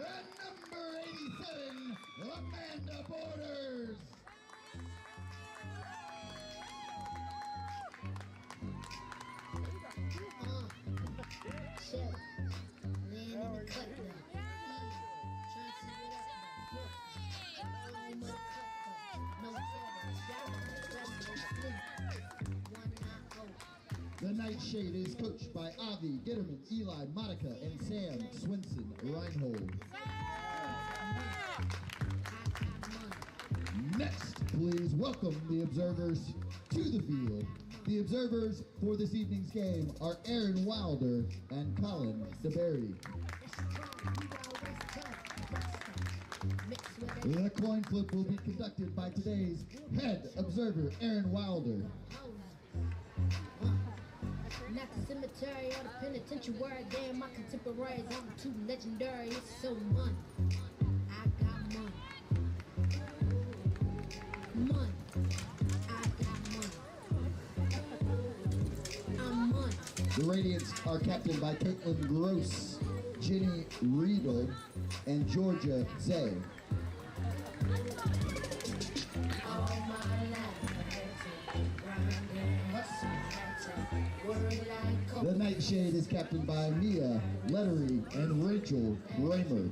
and number 87, Amanda Borders. Shit. Man in the cut though. The Nightshade is coached by Avi, Gitterman, Eli, Monica, and Sam Swinson Reinhold. Next, please welcome the observers to the field. The observers for this evening's game are Aaron Wilder and Colin DeBerry. The coin flip will be conducted by today's head observer, Aaron Wilder. Not the cemetery or the penitentiary. Damn, my contemporaries, I'm too legendary. It's so money. I got money. Money. I got money. I'm money. The Radiance are captained by Caitlin Gross, Jenny Riedel, and Georgia Zay. The Nightshade is captained by Mia Lettery and Rachel Kramer.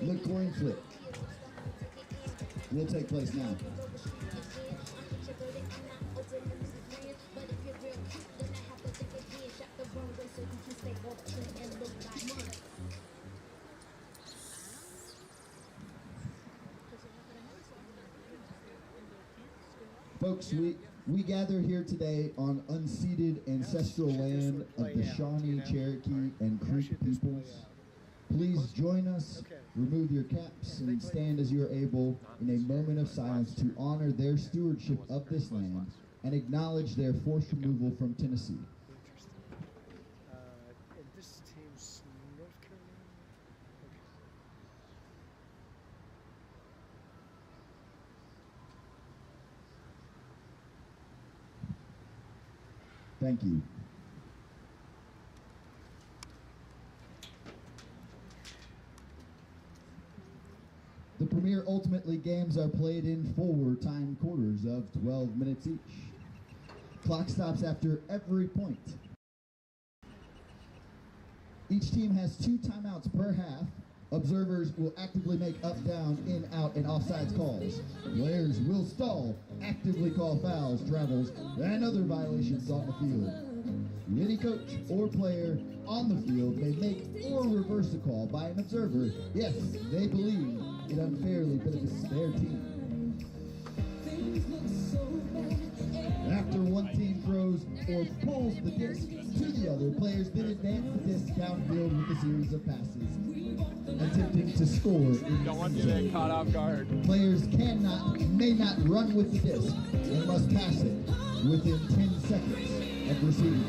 The coin flip will take place now. Folks, we gather here today on unceded ancestral land of the Shawnee, Cherokee, and Creek peoples. Please join us, remove your caps, and stand as you are able in a moment of silence to honor their stewardship of this land and acknowledge their forced removal from Tennessee. And this team's North Carolina. Thank you. The Premier Ultimate League games are played in 4 time quarters of 12 minutes each. Clock stops after every point. Each team has 2 timeouts per half. Observers will actively make up, down, in, out, and offsides calls. Players will stall, actively call fouls, travels, and other violations on the field. Any coach or player on the field may make or reverse a call by an observer if they believe it unfairly benefits their team. After one team throws or pulls the disc to the other, players then advance the disc downfield with a series of passes, attempting to score. Don't want to get caught off guard. Players may not run with the disc and must pass it within 10 seconds of receiving it.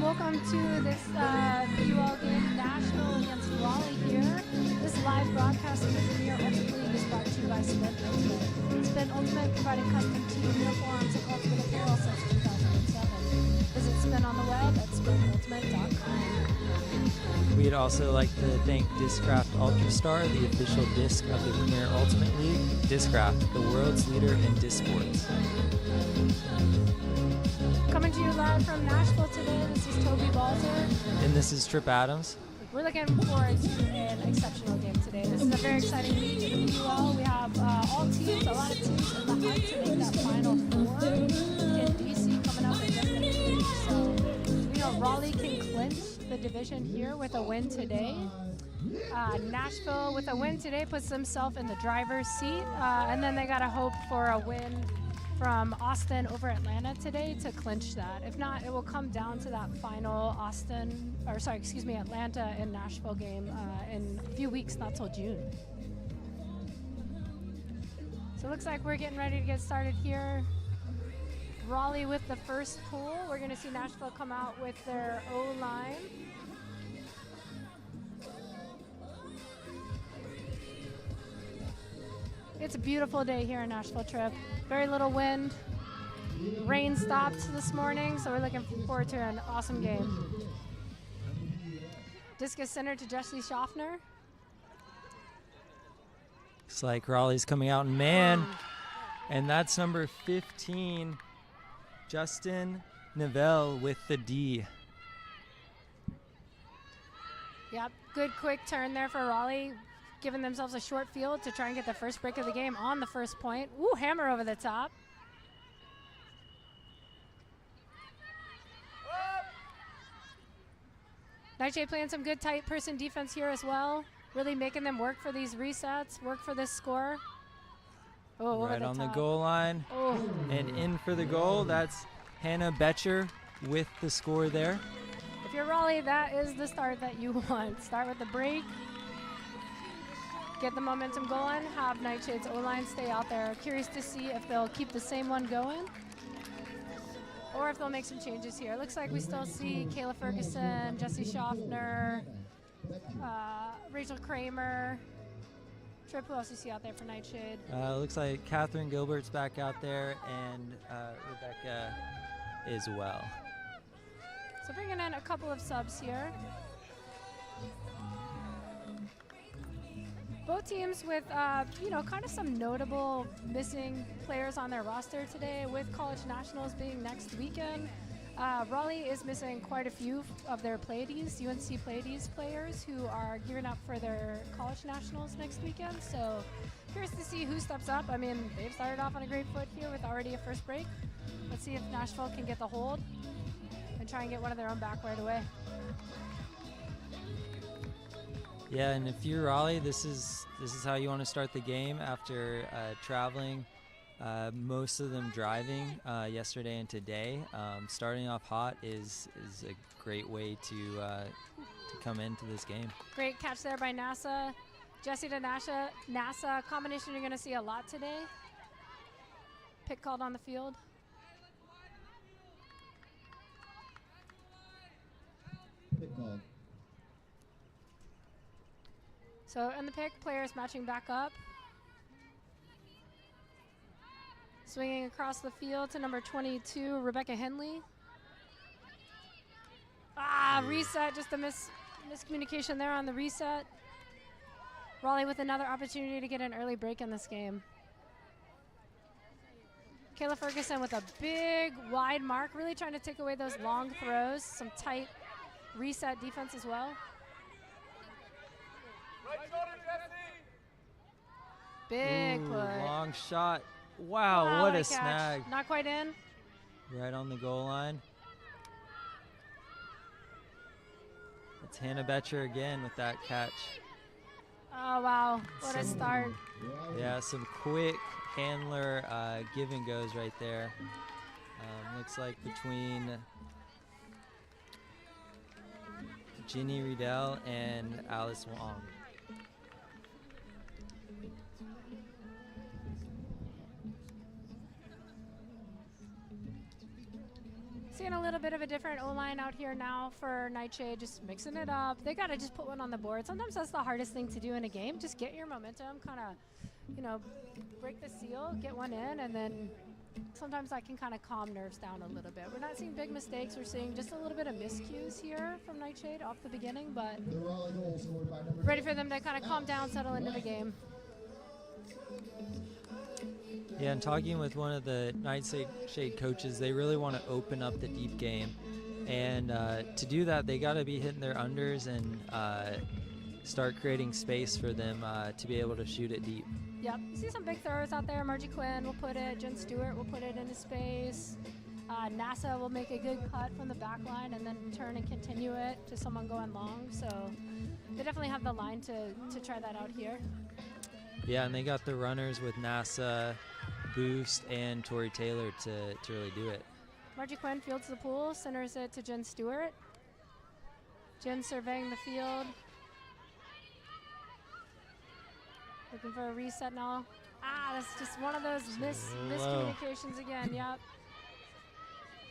Welcome to this UL game, Nashville against Raleigh here. This live broadcast of the Premier Ultimate League is brought to you by Spin Ultimate. Spin Ultimate providing custom team uniforms and ultimate apparel since 2007. Visit Spin on the web at spinultimate.com. We'd also like to thank Discraft Ultrastar, the official disc of the Premier Ultimate League. Discraft, the world's leader in disc sports. Coming to you live from Nashville today, this is Toby Balzer. And this is Trip Adams. We're looking forward to an exceptional game today. This is a very exciting week in the UL. We have all teams, a lot of teams in the hunt to make that Final Four in DC coming up in just a few weeks. So we know Raleigh can clinch the division here with a win today. Nashville with a win today puts themselves in the driver's seat, and then they got to hope for a win from Austin over Atlanta today to clinch that. If not, it will come down to that final Atlanta and Nashville game in a few weeks, not till June. So it looks like we're getting ready to get started here. Raleigh with the first pull. We're going to see Nashville come out with their O-line. It's a beautiful day here in Nashville, Trip. Very little wind. Rain stopped this morning, so we're looking forward to an awesome game. Discus center to Jesse Schaffner. Looks like Raleigh's coming out in man, and that's number 15, Justin Nivelle with the D. Yep, good quick turn there for Raleigh, giving themselves a short field to try and get the first break of the game on the first point. Ooh, hammer over the top. Nightshade playing some good tight person defense here as well. Really making them work for these resets, work for this score. Oh, right on the top. goal line. Oh. And in for the goal. That's Hannah Betcher with the score there. If you're Raleigh, that is the start that you want. Start with the break. Get the momentum going. Have Nightshade's O-line stay out there. Curious to see if they'll keep the same one going or if they'll make some changes here. Looks like we still see Kayla Ferguson, Jesse Schaffner, Rachel Kramer. Trip, who else you see out there for Nightshade? Looks like Catherine Gilbert's back out there and Rebecca as well. So bringing in a couple of subs here. Both teams with, kind of some notable missing players on their roster today, with College Nationals being next weekend. Raleigh is missing quite a few of their Pleiades, UNC Pleiades players who are gearing up for their College Nationals next weekend. So curious to see who steps up. I mean, they've started off on a great foot here with already a first break. Let's see if Nashville can get the hold and try and get one of their own back right away. Yeah, and if you're Raleigh, this is how you want to start the game after traveling. Most of them driving yesterday and today. Starting off hot is a great way to come into this game. Great catch there by NASA. Jesse to NASA combination you're going to see a lot today. Pick called on the field. Pick called. So in the pick, players matching back up. Swinging across the field to number 22, Rebecca Henley. Reset, just a miscommunication there on the reset. Raleigh with another opportunity to get an early break in this game. Kayla Ferguson with a big wide mark, really trying to take away those long throws, some tight reset defense as well. Big Ooh, play. long shot. Wow, what a catch. snag. Not quite in. Right on the goal line. It's Hannah Betcher again with that catch. Oh, wow. What a start. Yeah, some quick handler give and goes right there. Looks like between Ginny Riedel and Alice Wong. Seeing a little bit of a different O-line out here now for Nightshade, just mixing it up. They got to just put one on the board. Sometimes that's the hardest thing to do in a game. Just get your momentum, kind of, break the seal, get one in, and then sometimes that can kind of calm nerves down a little bit. We're not seeing big mistakes. We're seeing just a little bit of miscues here from Nightshade off the beginning, but ready for them to kind of calm down, settle into the game. Yeah, and talking with one of the Nightshade coaches, they really want to open up the deep game. And to do that, they got to be hitting their unders and start creating space for them to be able to shoot it deep. Yep, you see some big throwers out there. Margie Quinn will put it, Jen Stewart will put it into space. NASA will make a good cut from the back line and then turn and continue it to someone going long. So they definitely have the line to try that out here. Yeah, and they got the runners with NASA boost and Tori Taylor to really do it. Margie Quinn fields the pool, centers it to Jen Stewart. Jen surveying the field. Looking for a reset now. That's just one of those miscommunications again, yep.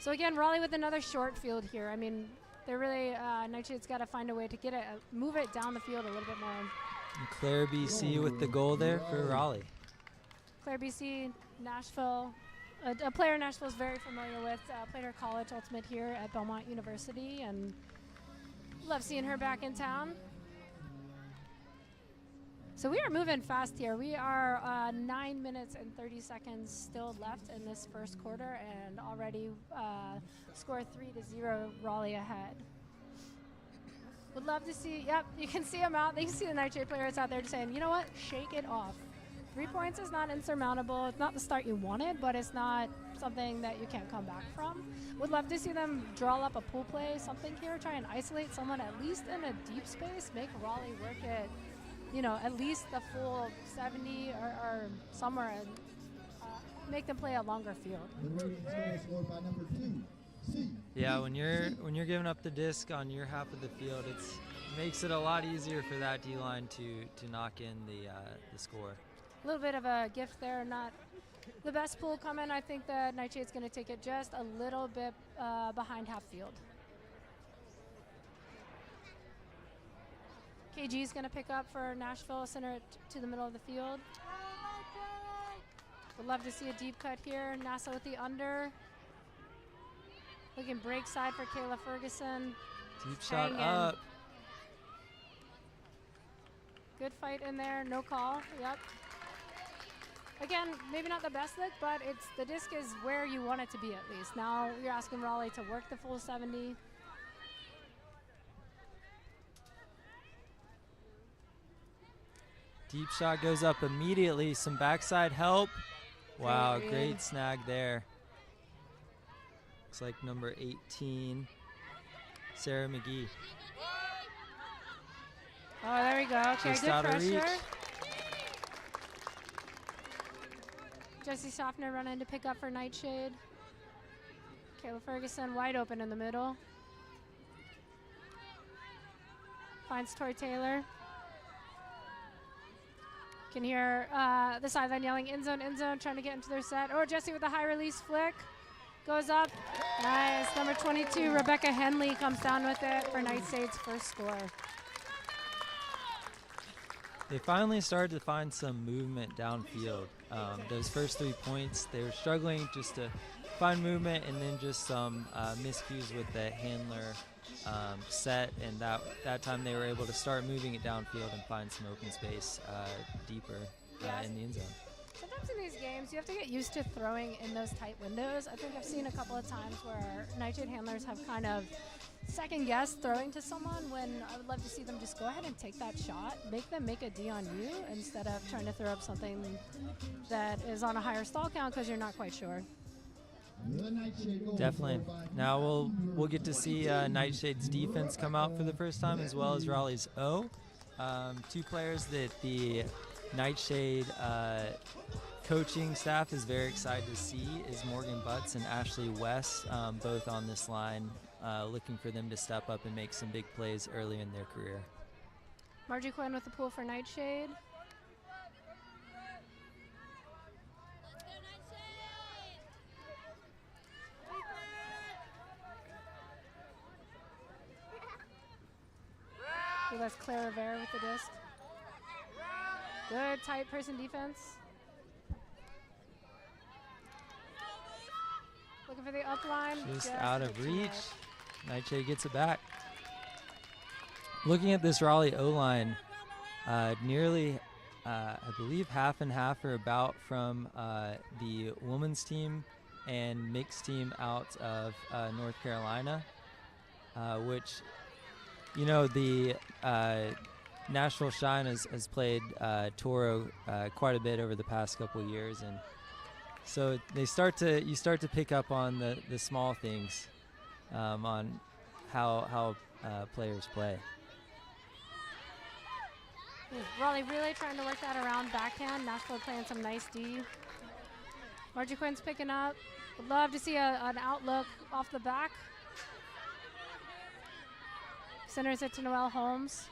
So again, Raleigh with another short field here. I mean, they're really, Nightshade's got to find a way to get it, move it down the field a little bit more. And Claire BC with the goal there for Raleigh. Claire BC, Nashville, a player Nashville's very familiar with, played her college ultimate here at Belmont University, and love seeing her back in town. So we are moving fast here. We are 9 minutes and 30 seconds still left in this first quarter, and already score 3-0 Raleigh ahead. Would love to see, yep, you can see them out. You can see the Nightshade players out there just saying, you know what, shake it off. 3 points is not insurmountable. It's not the start you wanted, but it's not something that you can't come back from. Would love to see them draw up a pool play, something here, try and isolate someone at least in a deep space, make Raleigh work it, you know, at least the full 70 or somewhere, and make them play a longer field. The Radiance scored by number 2. C. Yeah, when you're giving up the disc on your half of the field, it makes it a lot easier for that D line to knock in the score. A little bit of a gift there, not the best pool coming. I think the Nightshade's going to take it just a little bit behind half field. KG's going to pick up for Nashville, center it to the middle of the field. Would love to see a deep cut here. NASA with the under. Looking break side for Kayla Ferguson. Deep shot Hanging. up. Good fight in there, no call, yep. Again, maybe not the best look, but the disc is where you want it to be at least. Now you're asking Raleigh to work the full 70. Deep shot goes up immediately. Some backside help. Wow, great snag there. Looks like number 18, Sarah McGee. Oh, there we go. Okay, Just good out of pressure. reach. Jesse Softner running to pick up for Nightshade. Kayla Ferguson wide open in the middle. Finds Tori Taylor. Can hear the sideline yelling, end zone, trying to get into their set. Oh, Jesse with a high release flick. Goes up. Nice. Number 22, Rebecca Henley, comes down with it for Nightshade's first score. They finally started to find some movement downfield. Those first 3 points, they were struggling just to find movement, and then just some miscues with the handler set, and that time they were able to start moving it downfield and find some open space deeper in the end zone. Sometimes in these games, you have to get used to throwing in those tight windows. I think I've seen a couple of times where Nightshade handlers have kind of second-guessed throwing to someone, when I would love to see them just go ahead and take that shot, make them make a D on you instead of trying to throw up something that is on a higher stall count because you're not quite sure. Definitely. Now we'll get to see Nightshade's defense come out for the first time, as well as Raleigh's O. 2 players that the Nightshade coaching staff is very excited to see is Morgan Butts and Ashley West, both on this line, looking for them to step up and make some big plays early in their career. Margie Quinn with the pool for Nightshade. That's Claire Rivera with the disc. Good tight person defense. Looking for the upline. Just out of reach. Nightshade gets it back. Looking at this Raleigh O-line, nearly, I believe, half and half or about from the women's team and mixed team out of North Carolina, which, you know, the Nashville Shine has played Toro quite a bit over the past couple of years, and so you start to pick up on the small things, on how players play. Raleigh really trying to work that around backhand. Nashville playing some nice D. Margie Quinn's picking up. Would love to see an outlook off the back. Centers it to Noelle Holmes.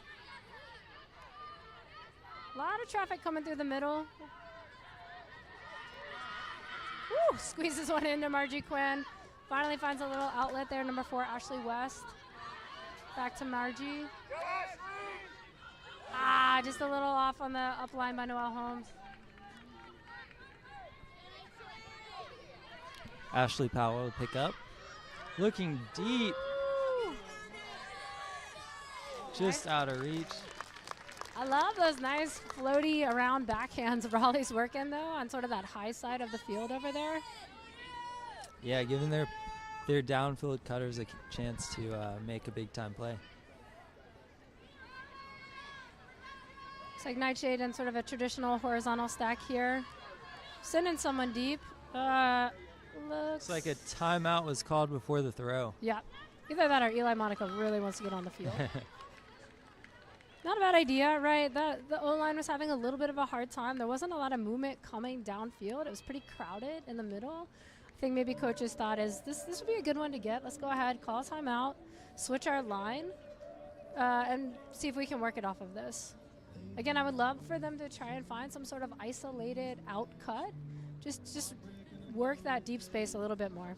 A lot of traffic coming through the middle. Woo, squeezes one into Margie Quinn. Finally finds a little outlet there, number 4, Ashley West. Back to Margie. Just a little off on the up line by Noelle Holmes. Ashley Powell will pick up. Looking deep. Just out of reach. I love those nice floaty around backhands Raleigh's working though on sort of that high side of the field over there. Yeah, giving their downfield cutters a chance to make a big time play. Looks like Nightshade in sort of a traditional horizontal stack here. Sending someone deep. Looks like a timeout was called before the throw. Yeah. Either that or Eli Monaco really wants to get on the field. Not a bad idea, right? The O-line was having a little bit of a hard time. There wasn't a lot of movement coming downfield. It was pretty crowded in the middle. I think maybe coaches thought this would be a good one to get. Let's go ahead, call a timeout, switch our line, and see if we can work it off of this. Again, I would love for them to try and find some sort of isolated out cut. Just work that deep space a little bit more.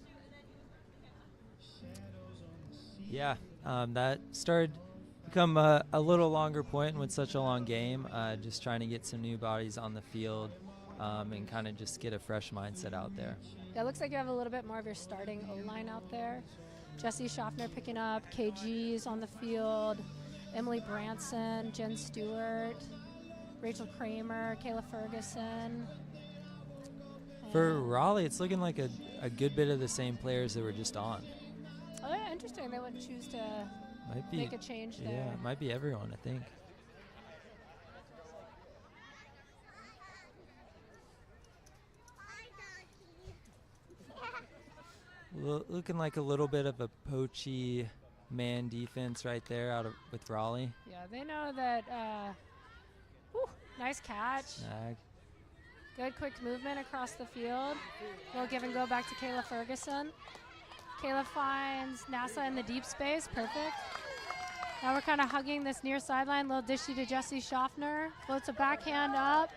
Yeah, that started to become a little longer point with such a long game. Just trying to get some new bodies on the field and kind of just get a fresh mindset out there. Yeah, it looks like you have a little bit more of your starting O-line out there. Jesse Schaffner picking up, KG's on the field, Emily Branson, Jen Stewart, Rachel Kramer, Kayla Ferguson. For Raleigh, it's looking like a good bit of the same players that were just on. Oh, yeah, interesting. They wouldn't choose to make a change there. Yeah, it might be everyone, I think. Looking like a little bit of a poachy man defense right there with Raleigh. Yeah, they know that. Nice catch. Snag. Good quick movement across the field. Little give and go back to Kayla Ferguson. Kayla finds NASA in the deep space. Perfect. Now we're kind of hugging this near sideline. Little dishy to Jesse Schaffner. Floats a backhand up.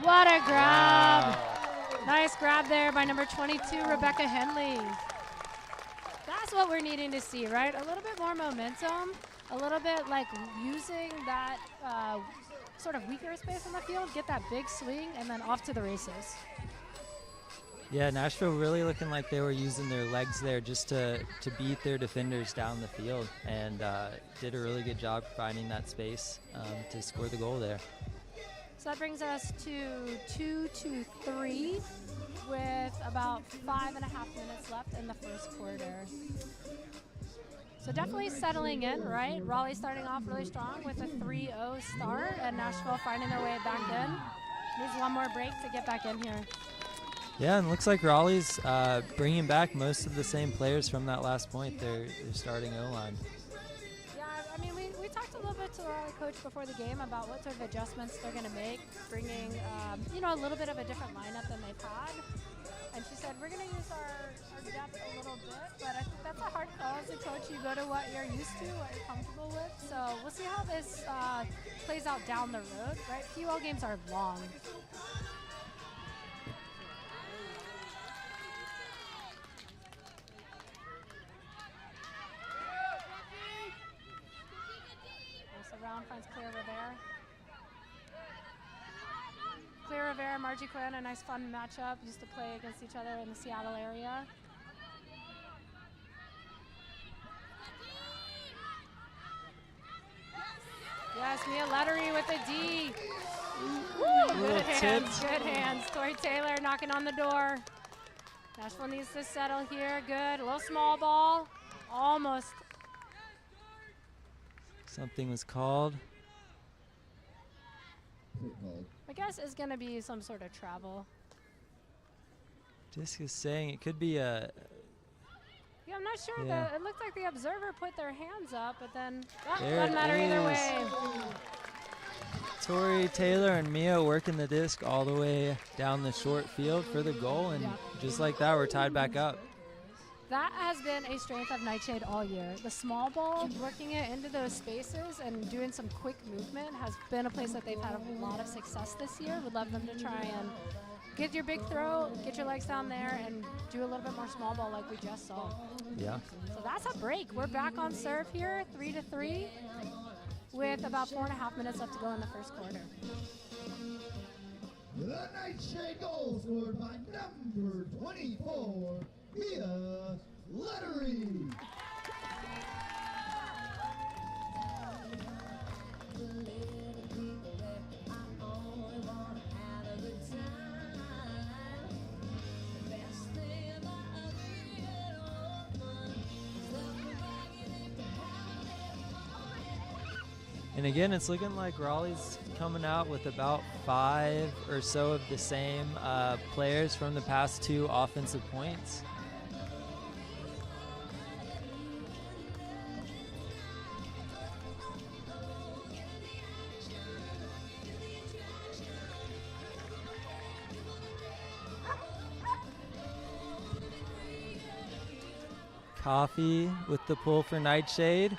What a grab. Wow. Nice grab there by number 22, Rebecca Henley. That's what we're needing to see, right? A little bit more momentum. A little bit like using that sort of weaker space on the field, get that big swing, and then off to the races. Yeah, Nashville really looking like they were using their legs there just to beat their defenders down the field, and did a really good job finding that space to score the goal there. So that brings us to 2-3 with about 5.5 minutes left in the first quarter. So definitely settling in, right? Raleigh starting off really strong with a 3-0 start, and Nashville finding their way back in. Needs one more break to get back in here. Yeah, and looks like Raleigh's bringing back most of the same players from that last point. They're starting O-line. Yeah, I mean, we talked a little bit to the Raleigh coach before the game about what sort of adjustments they're going to make, bringing, a little bit of a different lineup than they've had. And she said, we're going to use our depth a little bit, but I think that's a hard call as a coach. You go to what you're used to, what you're comfortable with. So we'll see how this plays out down the road, right? PUL games are long. Round finds Claire Rivera. Claire Rivera, Margie Quinn, a nice fun matchup. Used to play against each other in the Seattle area. Yes, Mia Lettery with a D. Woo, good hands, good hands. Tori Taylor knocking on the door. Nashville needs to settle here. Good, a little small ball. Almost. Something was called. My guess is going to be some sort of travel. Disc is saying it could be a... Yeah, I'm not sure. Yeah. It looked like the observer put their hands up, but then There doesn't matter either it way. Tori Taylor and Mia working the disc all the way down the short field for the goal, and just like that, we're tied back up. That has been a strength of Nightshade all year. The small ball, working it into those spaces and doing some quick movement has been a place that they've had a lot of success this year. Would love them to try and get your big throw, get your legs down there, and do a little bit more small ball like we just saw. Yeah. So that's a break. We're back on serve here, 3-3, with about 4.5 minutes left to go in the first quarter. The Nightshade goal scored by number 24, Mia Lettery. And again, it's looking like Raleigh's coming out with about 5 or so of the same players from the past 2 offensive points. Coffee with the pull for Nightshade.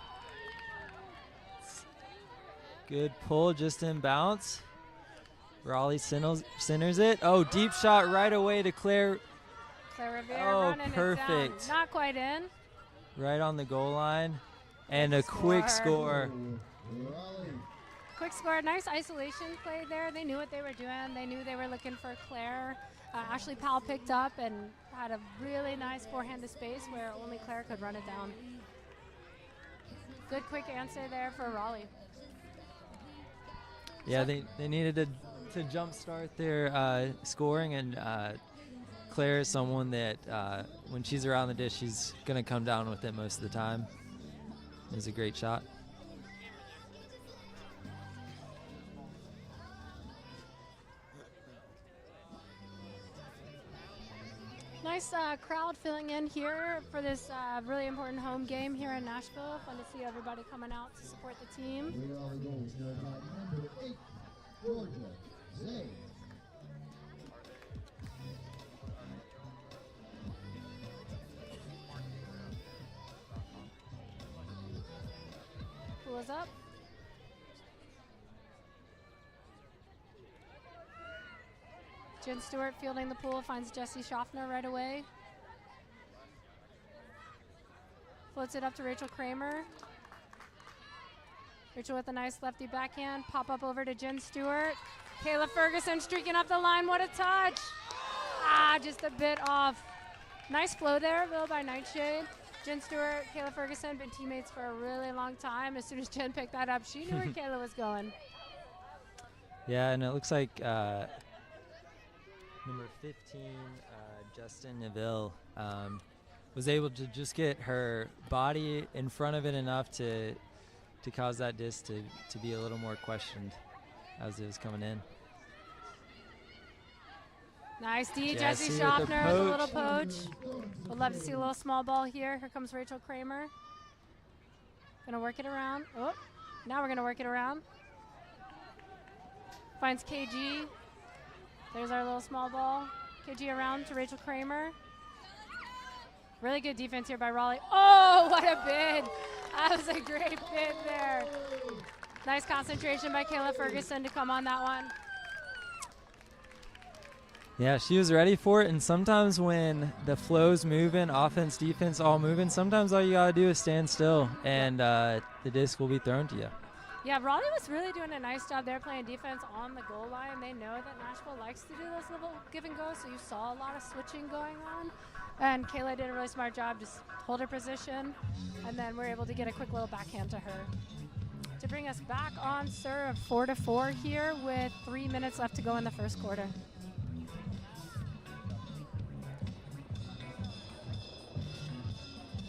Good pull, just in bounce. Raleigh centers it. Oh, deep shot right away to Claire. Claire Rivera running perfect. it down. Not quite in. Right on the goal line. And a quick score. Quick score. Nice isolation play there. They knew what they were doing. They knew they were looking for Claire. Ashley Powell picked up and had a really nice forehand to space where only Claire could run it down. Good quick answer there for Raleigh. Yeah, they needed to jumpstart their scoring, and Claire is someone that when she's around the dish, she's going to come down with it most of the time. It was a great shot. Nice crowd filling in here for this really important home game here in Nashville. Fun to see everybody coming out to support the team. Raleigh goal scored by number 8, Georgia Zay. Pull us up. Jen Stewart fielding the pool, finds Jesse Schaffner right away. Floats it up to Rachel Kramer. Rachel with a nice lefty backhand. Pop up over to Jen Stewart. Kayla Ferguson streaking up the line. What a touch. Just a bit off. Nice flow there, though, by Nightshade. Jen Stewart, Kayla Ferguson, been teammates for a really long time. As soon as Jen picked that up, she knew where Kayla was going. Yeah, and it looks like number 15, Justin Neville, was able to just get her body in front of it enough to cause that disc to be a little more questioned as it was coming in. Nice D, Jesse Schaffner with a little poach. Would love to see a little small ball here. Here comes Rachel Kramer. Gonna work it around. Oh, now we're gonna work it around. Finds KG. There's our little small ball. KG around to Rachel Kramer. Really good defense here by Raleigh. Oh, what a bid. That was a great bid there. Nice concentration by Kayla Ferguson to come on that one. Yeah, she was ready for it, and sometimes when the flow's moving, offense, defense, all moving, sometimes all you got to do is stand still, and the disc will be thrown to you. Yeah, Raleigh was really doing a nice job there playing defense on the goal line. They know that Nashville likes to do those little give and go, so you saw a lot of switching going on. And Kayla did a really smart job, just hold her position, and then we're able to get a quick little backhand to her. To bring us back on serve, 4-4 here with 3 minutes left to go in the first quarter.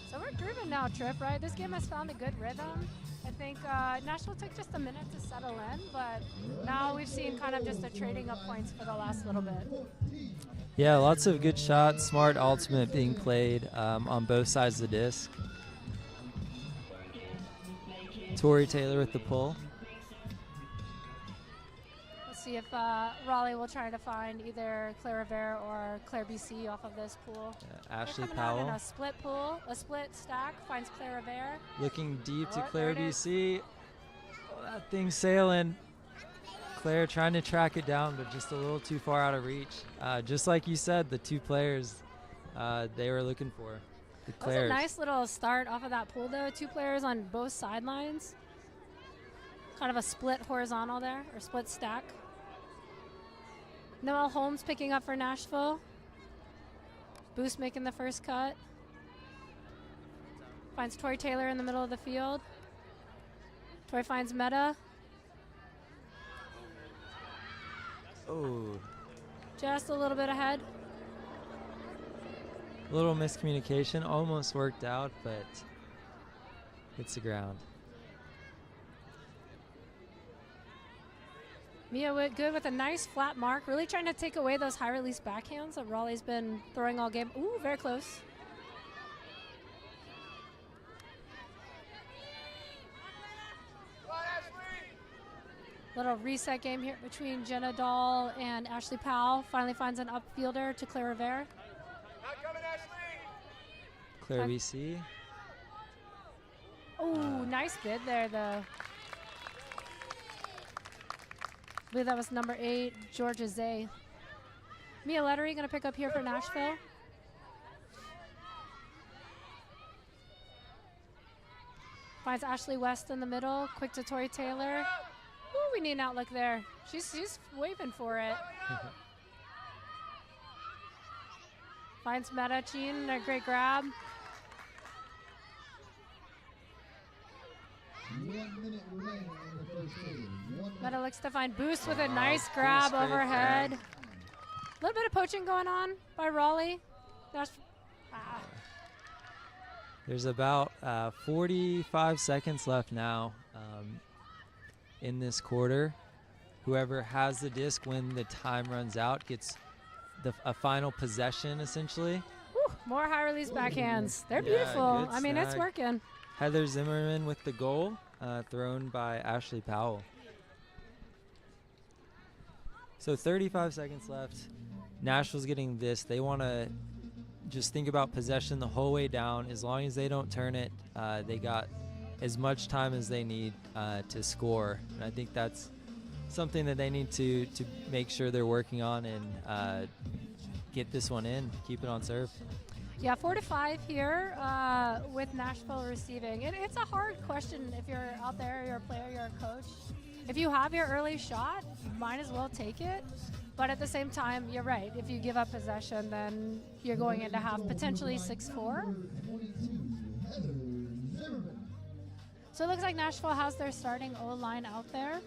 So we're grooving now, Trip, right? This game has found a good rhythm. I think Nashville took just a minute to settle in, but now we've seen kind of just a trading up points for the last little bit. Yeah, lots of good shots, smart ultimate being played on both sides of the disc. Tori Taylor with the pull. see if Raleigh will try to find either Claire Rivera or Claire BC off of this pool. Yeah, Ashley They're coming out Powell in a split pool, a split stack, finds Claire Rivera. looking deep to Oh, Claire there it is. BC. Oh, that thing's sailing. Claire trying to track it down, but just a little too far out of reach. Just like you said, the two players they were looking for. The That was a Claires. nice little start off of that pool, though. Two players on both sidelines. Kind of a split horizontal there, or split stack. Noelle Holmes picking up for Nashville. Boost making the first cut. Finds Tori Taylor in the middle of the field. Tori finds Meta. Oh, Just a little bit ahead. a little miscommunication. Almost worked out, but hits the ground. Mia Whitgood with a nice flat mark, really trying to take away those high release backhands that Raleigh's been throwing all game. Ooh, very close. Little reset game here between Jenna Dahl and Ashley Powell. Finally finds an upfielder to Claire Rivera. Claire Okay. BC. Ooh, nice bid there, though. I believe that was number 8, Georgia Zay. Mia Lettery going to pick up here for Nashville. Finds Ashley West in the middle. Quick to Tori Taylor. Ooh, we need an outlook there. She's waving for it. Finds Meta Chin, a great grab. 1 minute remaining in the first quarter. 1 minute. Meta looks to find Boost with a nice grab great overhead. grab. A little bit of poaching going on by Raleigh. There's about 45 seconds left now in this quarter. Whoever has the disc when the time runs out gets a final possession, essentially. Whew, more high release backhands. They're Yeah, beautiful. good I mean, it's snag. working. Heather Zimmerman with the goal, thrown by Ashley Powell. So 35 seconds left. Nashville's getting this. They want to just think about possession the whole way down. As long as they don't turn it, they got as much time as they need to score. And I think that's something that they need to make sure they're working on and get this one in, keep it on serve. Yeah, 4 to 5 here with Nashville receiving. It's a hard question if you're out there, you're a player, you're a coach. If you have your early shot, might as well take it. But at the same time, you're right. If you give up possession, then you're going into half potentially 6-4. 22, Heather Zimmerman. So it looks like Nashville has their starting O-line out there.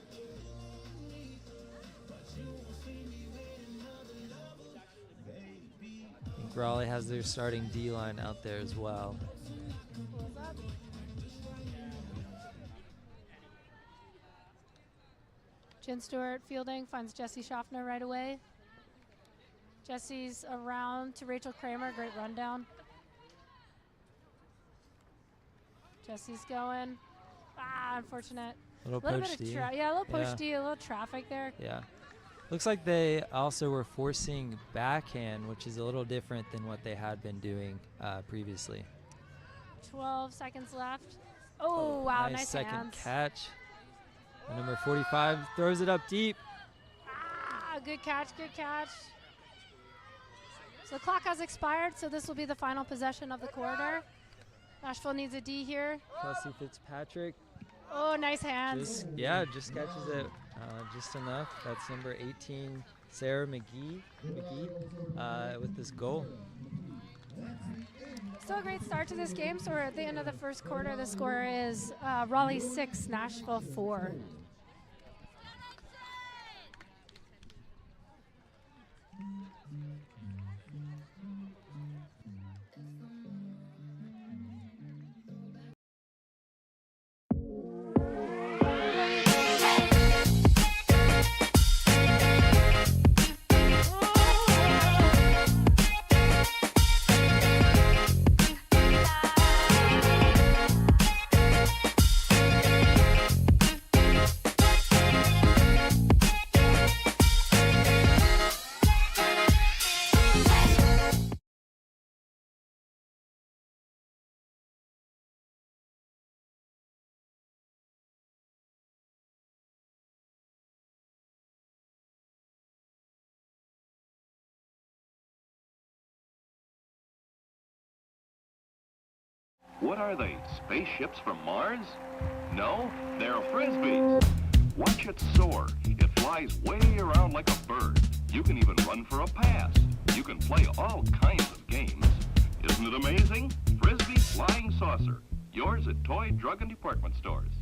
I think Raleigh has their starting D-line out there as well. Jen Stewart fielding, finds Jesse Schaffner right away. Jesse's around to Rachel Kramer, great rundown. Jesse's going. Unfortunate. Little Little poach bit of D. yeah, a little push Yeah. D, a little traffic there. Yeah. Looks like they also were forcing backhand, which is a little different than what they had been doing previously. 12 seconds left. Oh, wow, nice second hands. catch. And number 45 throws it up deep. Good catch, good catch. So the clock has expired, so this will be the final possession of the quarter. Nashville needs a D here. Kelsey Fitzpatrick Oh, nice hands. just catches it just enough. That's number 18, Sarah McGee with this goal. Still a great start to this game. So we're at the end of the first quarter. The score is Raleigh 6, Nashville 4. What are they, spaceships from Mars? No, they're Frisbees. Watch it soar. It flies way around like a bird. You can even run for a pass. You can play all kinds of games. Isn't it amazing? Frisbee Flying Saucer. Yours at toy, drug, and department stores.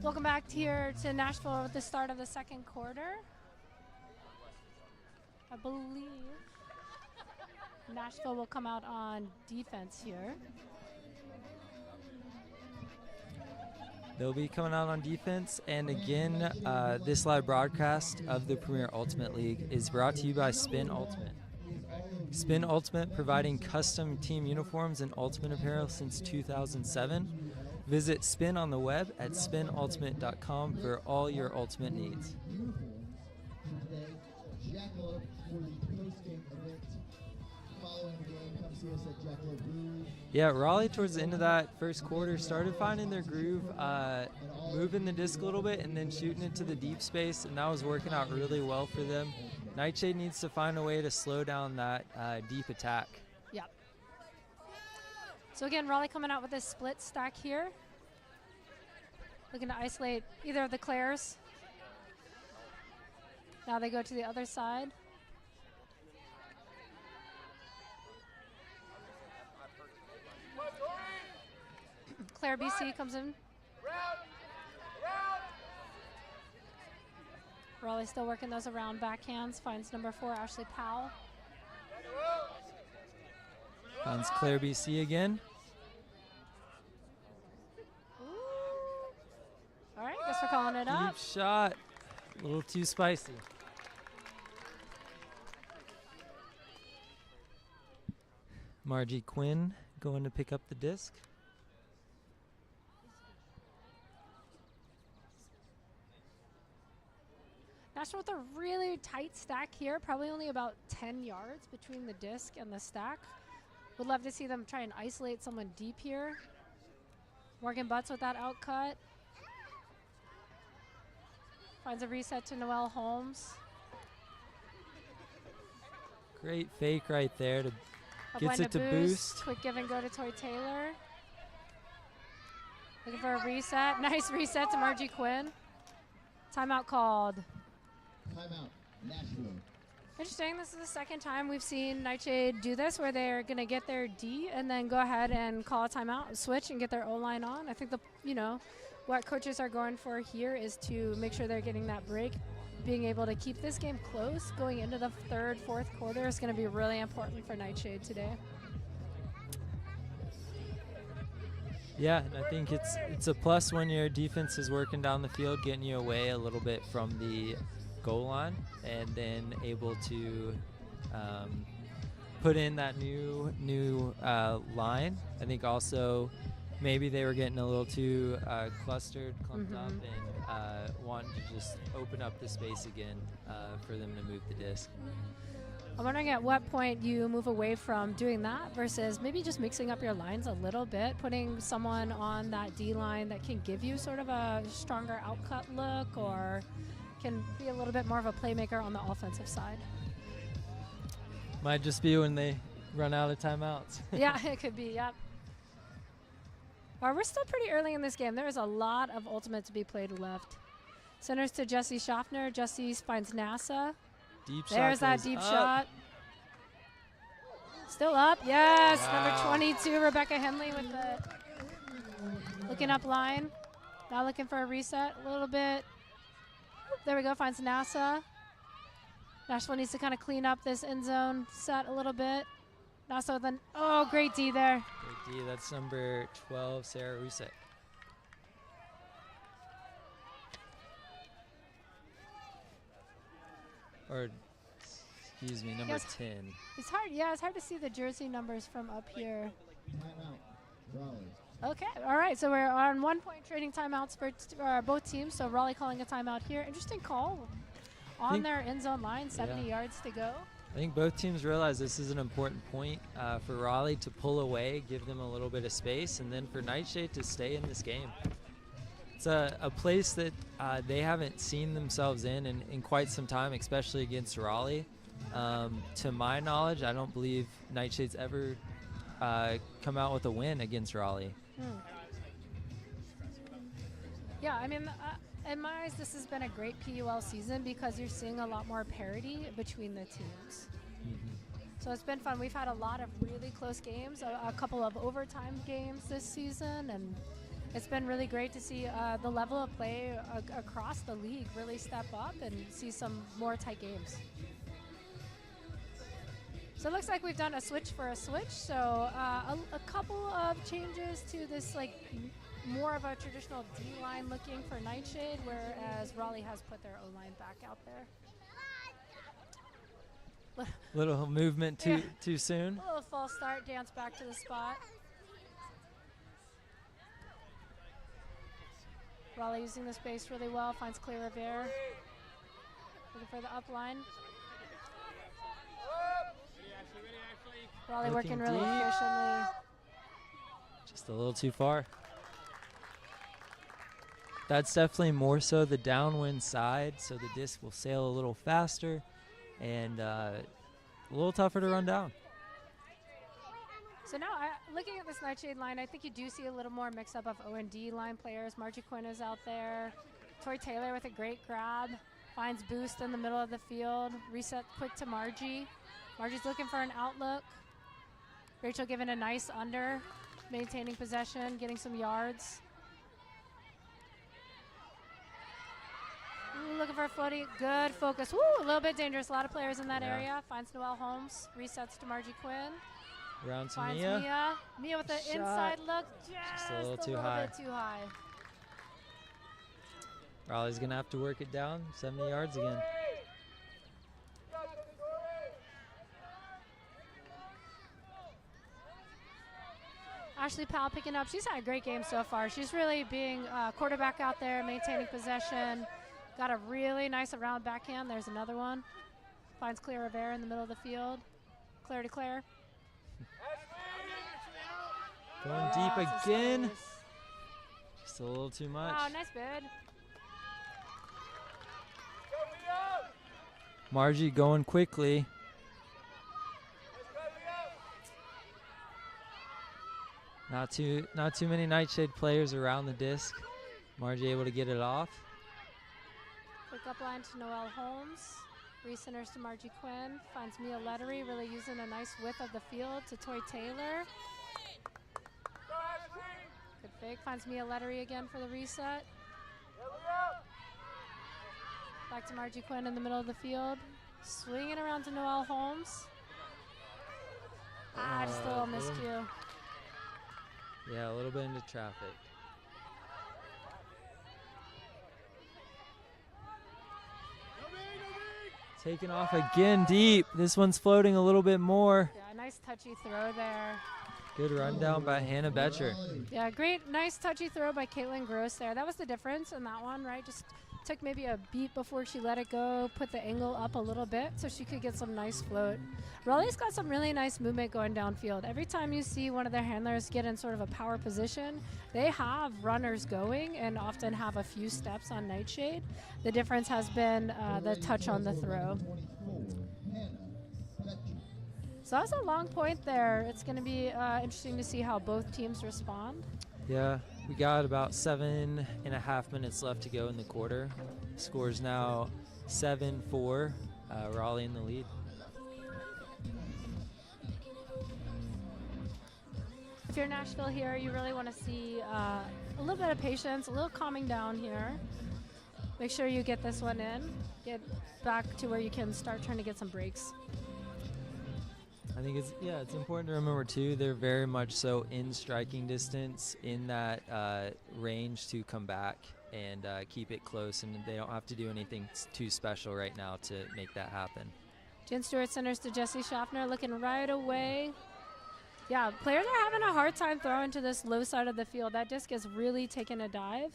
Welcome back here to Nashville at the start of the second quarter. I believe Nashville will come out on defense here. They'll be coming out on defense, and again, this live broadcast of the Premier Ultimate League is brought to you by Spin Ultimate. Spin Ultimate, providing custom team uniforms and ultimate apparel since 2007. Visit Spin on the web at spinultimate.com for all your ultimate needs. Yeah, Raleigh towards the end of that first quarter started finding their groove, moving the disc a little bit and then shooting it to the deep space, and that was working out really well for them. Nightshade needs to find a way to slow down that deep attack. Yep. So again, Raleigh coming out with a split stack here. Looking to isolate either of the Claires. Now they go to the other side. Claire BC comes in. Raleigh still working those around backhands. Finds number 4, Ashley Powell. Finds Claire BC again. All right, guess we're calling it up. Deep shot. A little too spicy. Margie Quinn going to pick up the disc. Nashville with a really tight stack here, probably only about 10 yards between the disc and the stack. Would love to see them try and isolate someone deep here. Morgan Butts with that outcut. Finds a reset to Noelle Holmes. Great fake right there. Gets it to boost. Quick give and go to Toy Taylor. Looking for a reset. Nice reset to Margie Quinn. Timeout called. Timeout, Nashville. Interesting. This is the second time we've seen Nightshade do this, where they're going to get their D and then go ahead and call a timeout, switch, and get their O-line on. I think what coaches are going for here is to make sure they're getting that break. Being able to keep this game close going into the third, fourth quarter is going to be really important for Nightshade today. Yeah, and I think it's a plus when your defense is working down the field, getting you away a little bit from the goal line, and then able to put in that new line. I think also maybe they were getting a little too clustered, clumped up, and wanting to just open up the space again for them to move the disc. I'm wondering at what point you move away from doing that versus maybe just mixing up your lines a little bit, putting someone on that D line that can give you sort of a stronger outcut look or can be a little bit more of a playmaker on the offensive side. Might just be when they run out of timeouts. Yeah, it could be, yep. Well, we're still pretty early in this game. There is a lot of ultimate to be played left. Centers to Jesse Schaffner. Jesse finds NASA. Deep shot. There's that goes deep up. shot. Still up, yes. Wow. Number 22, Rebecca Henley with the looking up line. Now looking for a reset a little bit. There we go, finds NASA. Nashville needs to kind of clean up this end zone set a little bit. NASA then, oh, great D there. Great D, that's number 12, Sarah Rusek. Or, excuse me, number 10. It's hard, yeah, it's hard to see the jersey numbers from up here. Timeout. Raleigh. Okay, all right, so we're on 1 point trading timeouts for both teams. So Raleigh calling a timeout here. Interesting call on their end zone line, 70 yards to go. I think both teams realize this is an important point for Raleigh to pull away, give them a little bit of space, and then for Nightshade to stay in this game. It's a place that they haven't seen themselves in quite some time, especially against Raleigh. To my knowledge, I don't believe Nightshade's ever come out with a win against Raleigh. Yeah, I mean, in my eyes, this has been a great PUL season because you're seeing a lot more parity between the teams. So it's been fun. We've had a lot of really close games, a couple of overtime games this season, and it's been really great to see the level of play across the league really step up and see some more tight games. So it looks like we've done a switch for a switch. So a couple of changes to this, like more of a traditional D-line looking for Nightshade, whereas Raleigh has put their O-line back out there. Little movement too soon. A little false start, dance back to the spot. Raleigh using the space really well, finds clear of air. Looking for the up line. Raleigh working really efficiently. Just a little too far. That's definitely more so the downwind side, so the disc will sail a little faster and a little tougher to run down. So now, looking at this Nightshade line, I think you do see a little more mix-up of O&D line players. Margie Quinn is out there. Tori Taylor with a great grab. Finds boost in the middle of the field. Reset quick to Margie. Margie's looking for an outlook. Rachel giving a nice under, maintaining possession, getting some yards. Ooh, looking for a floaty, good focus. Woo, a little bit dangerous, a lot of players in that area. Finds Noelle Holmes, resets to Margie Quinn. Around to Finds Mia. Mia with the Shot. inside look, Just a little bit too high. Raleigh's gonna have to work it down, 70 yards again. Ashley Powell picking up. She's had a great game so far. She's really being quarterback out there, maintaining possession. Got a really nice around backhand. There's another one. Finds Claire Rivera in the middle of the field. Claire to Claire. Going deep again. Just a little too much. Wow, nice bid. Margie going quickly. Not too many Nightshade players around the disc. Margie able to get it off. Quick up line to Noelle Holmes. Recenters to Margie Quinn. Finds Mia Lettery, really using a nice width of the field to Toy Taylor. Good fake. Finds Mia Lettery again for the reset. Back to Margie Quinn in the middle of the field. Swinging around to Noelle Holmes. Just a little miscue. Yeah, a little bit into traffic. Taking off again deep. This one's floating a little bit more. Yeah, nice touchy throw there. Good rundown by Hannah Betcher. Yeah, great, nice touchy throw by Caitlin Gross there. That was the difference in that one, right? Just took maybe a beat before she let it go, put the angle up a little bit so she could get some nice float. Raleigh's got some really nice movement going downfield. Every time you see one of their handlers get in sort of a power position, they have runners going and often have a few steps on Nightshade. The difference has been the touch on the throw. So that's a long point there. It's going to be interesting to see how both teams respond. Yeah, we got about 7.5 minutes left to go in the quarter. Score's now 7-4, Raleigh in the lead. If you're Nashville here, you really want to see a little bit of patience, a little calming down here. Make sure you get this one in, get back to where you can start trying to get some breaks. I think it's important to remember too, they're very much so in striking distance in that range to come back and keep it close, and they don't have to do anything too special right now to make that happen. Jen Stewart centers to Jesse Schaffner, looking right away. Yeah, players are having a hard time throwing to this low side of the field. That disc is really taking a dive.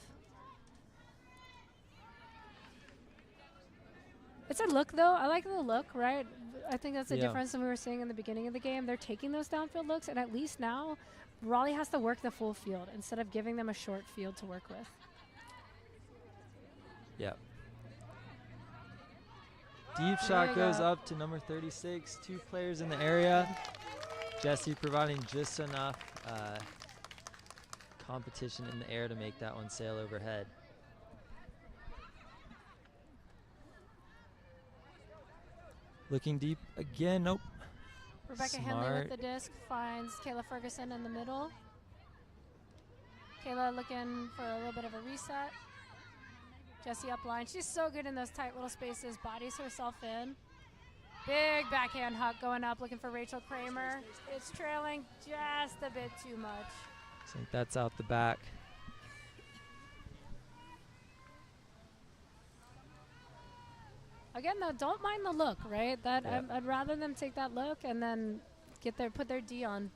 It's a look, though. I like the look, right? I think that's the difference than we were seeing in the beginning of the game. They're taking those downfield looks, and at least now Raleigh has to work the full field instead of giving them a short field to work with. Yep. Deep shot goes up to number 36. 2 players in the area. Jesse providing just enough competition in the air to make that one sail overhead. Looking deep again, nope. Rebecca Henley with the disc finds Kayla Ferguson in the middle. Kayla looking for a little bit of a reset. Jessie up line. She's so good in those tight little spaces, bodies herself in. Big backhand huck going up, looking for Rachel Kramer. It's trailing just a bit too much. I think that's out the back. Again, though, don't mind the look, right? I'd rather them take that look and then put their D on.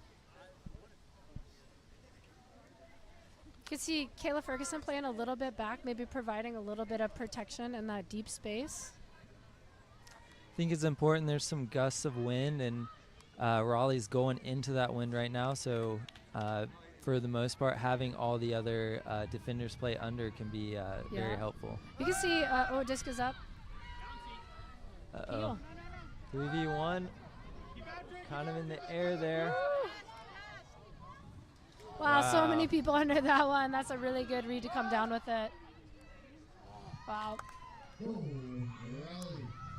You can see Kayla Ferguson playing a little bit back, maybe providing a little bit of protection in that deep space. I think it's important. There's some gusts of wind, and Raleigh's going into that wind right now. So for the most part, having all the other defenders play under can be very helpful. You can see, disc is up. Uh-oh. 3v1. Kind of in the air there. Wow, so many people under that one. That's a really good read to come down with it. Wow.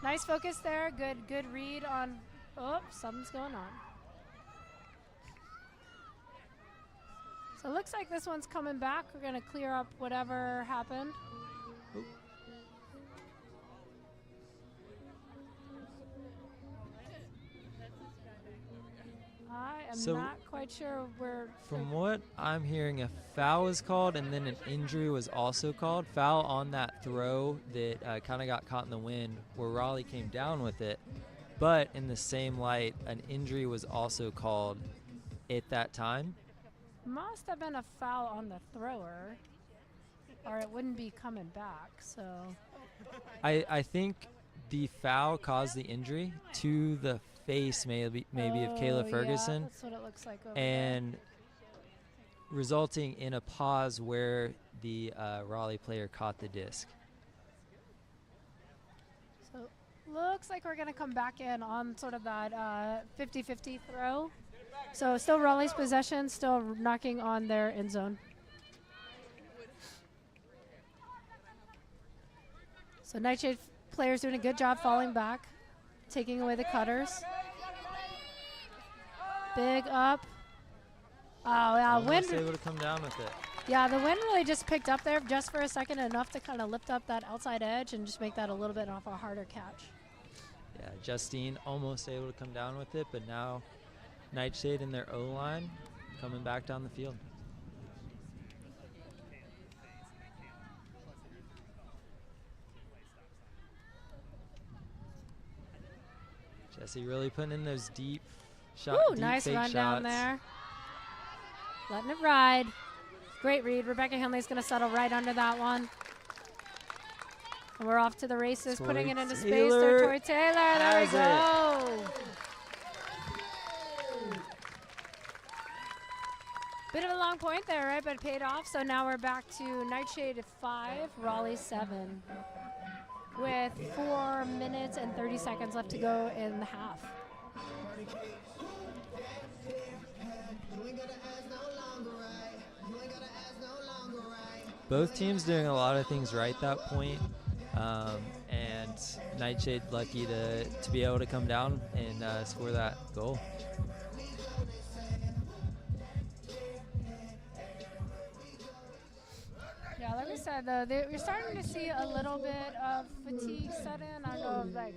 Nice focus there. Good read on. Oh, something's going on. So it looks like this one's coming back. We're going to clear up whatever happened. Oop. I am So not quite sure where. From what I'm hearing, a foul was called and then an injury was also called. Foul on that throw that kind of got caught in the wind where Raleigh came down with it. But in the same light, an injury was also called at that time. Must have been a foul on the thrower, or it wouldn't be coming back. So I think the foul caused the injury to the face maybe of Kayla Ferguson. Yeah, that's what it looks like over and resulting in a pause where the Raleigh player caught the disc. So looks like we're going to come back in on sort of that 50-50 throw. So still Raleigh's possession, still knocking on their end zone. So Nightshade players doing a good job falling back, taking away the cutters. Big up. Oh, yeah, wind. Almost able to come down with it. Yeah, the wind really just picked up there just for a second, enough to kind of lift up that outside edge and just make that a little bit of a harder catch. Yeah, Justine almost able to come down with it, but now Nightshade in their O-line coming back down the field. Jesse really putting in those deep shots. Ooh, nice run down there. letting it ride. Great read. Rebecca Henley's going to settle right under that one. And we're off to the races, putting it into space. Tori Taylor, there we go. Bit of a long point there, right? But it paid off. So now we're back to Nightshade 5, Raleigh 7. With 4 minutes and 30 seconds left to go in the half. Both teams doing a lot of things right that point, and Nightshade lucky to be able to come down and score that goal. Yeah, like we said, though, we're starting to see a little bit of fatigue set in. I don't know if, like,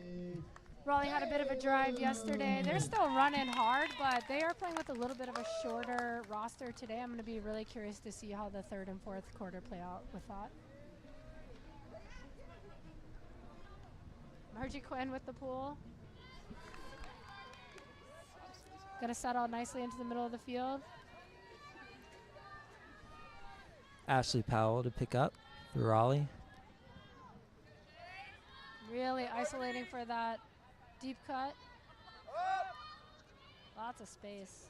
Raleigh had a bit of a drive yesterday. They're still running hard, but they are playing with a little bit of a shorter roster today. I'm going to be really curious to see how the third and fourth quarter play out with that. Margie Quinn with the pool. Going to settle nicely into the middle of the field. Ashley Powell to pick up for Raleigh. Really isolating for that deep cut. Lots of space.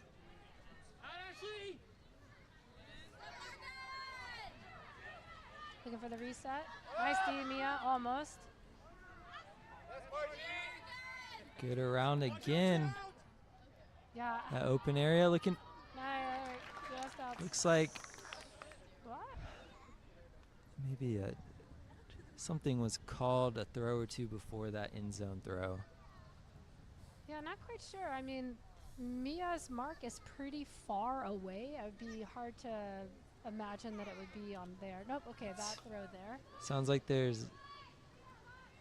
Looking for the reset. Nice D, Mia, almost. Good around again. Yeah. That open area looking. Just Looks like what? maybe something was called a throw or two before that end zone throw. Yeah, not quite sure. I mean, Mia's mark is pretty far away. It would be hard to imagine that it would be on there. Nope, okay, that throw there. Sounds like there's,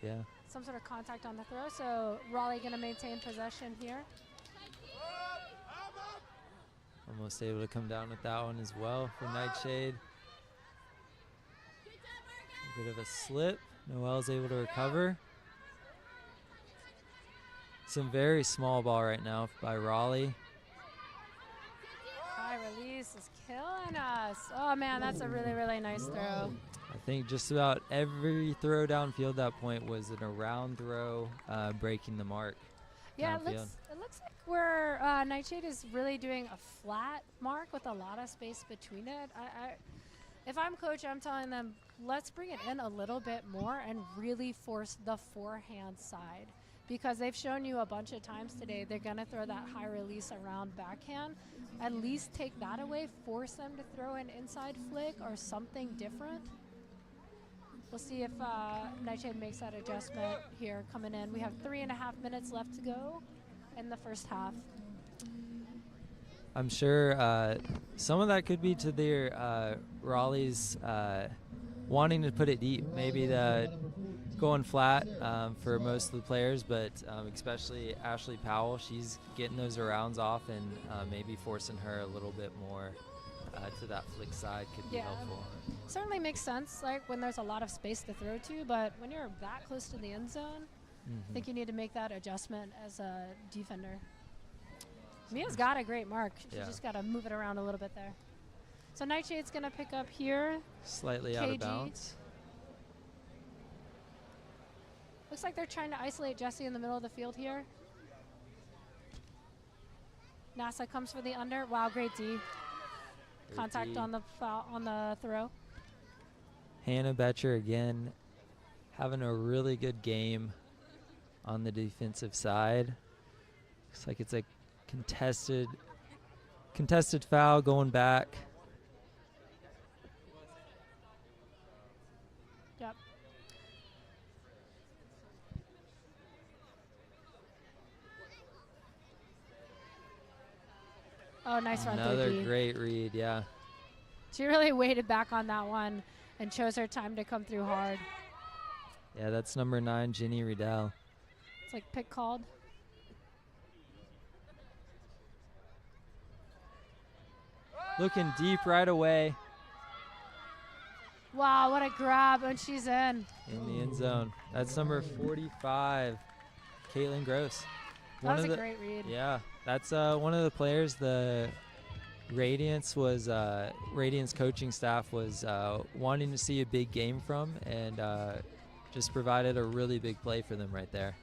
yeah. Some sort of contact on the throw, so Raleigh going to maintain possession here. Almost able to come down with that one as well for Nightshade. A bit of a slip. Noel's able to recover. Some very small ball right now by Raleigh. High release is killing us. Oh man, that's a really, really nice throw. I think just about every throw downfield that point was an around throw, breaking the mark. Yeah, it downfield. looks like where Nightshade is really doing a flat mark with a lot of space between it. If I'm coach, I'm telling them, let's bring it in a little bit more and really force the forehand side. Because they've shown you a bunch of times today, they're going to throw that high release around backhand. At least take that away, force them to throw an inside flick or something different. We'll see if Nightshade makes that adjustment here coming in. We have 3.5 minutes left to go in the first half. I'm sure some of that could be to their Raleigh's wanting to put it deep. Maybe the going flat for most of the players, but especially Ashley Powell. She's getting those arounds off and maybe forcing her a little bit more to that flick side could be helpful. Certainly makes sense, like when there's a lot of space to throw to, but when you're that close to the end zone, I think you need to make that adjustment as a defender. Mia's got a great mark. She just got to move it around a little bit there. So Nightshade's going to pick up here. Slightly out of bounds. Looks like they're trying to isolate Jessie in the middle of the field here. NASA comes for the under. Wow, great D. Contact on the foul, on the throw. Hannah Betcher again having a really good game on the defensive side. Looks like it's a contested foul going back. Yep. Oh, nice run. Another great read, yeah. She really waited back on that one and chose her time to come through hard. Yeah, that's number 9, Ginny Riedel. It's like pick called. Looking deep right away. Wow, what a grab, and she's in. In the end zone. That's number 45, Caitlin Gross. That was a great read. Yeah, that's one of the players, the Radiance coaching staff was wanting to see a big game from, and just provided a really big play for them right there.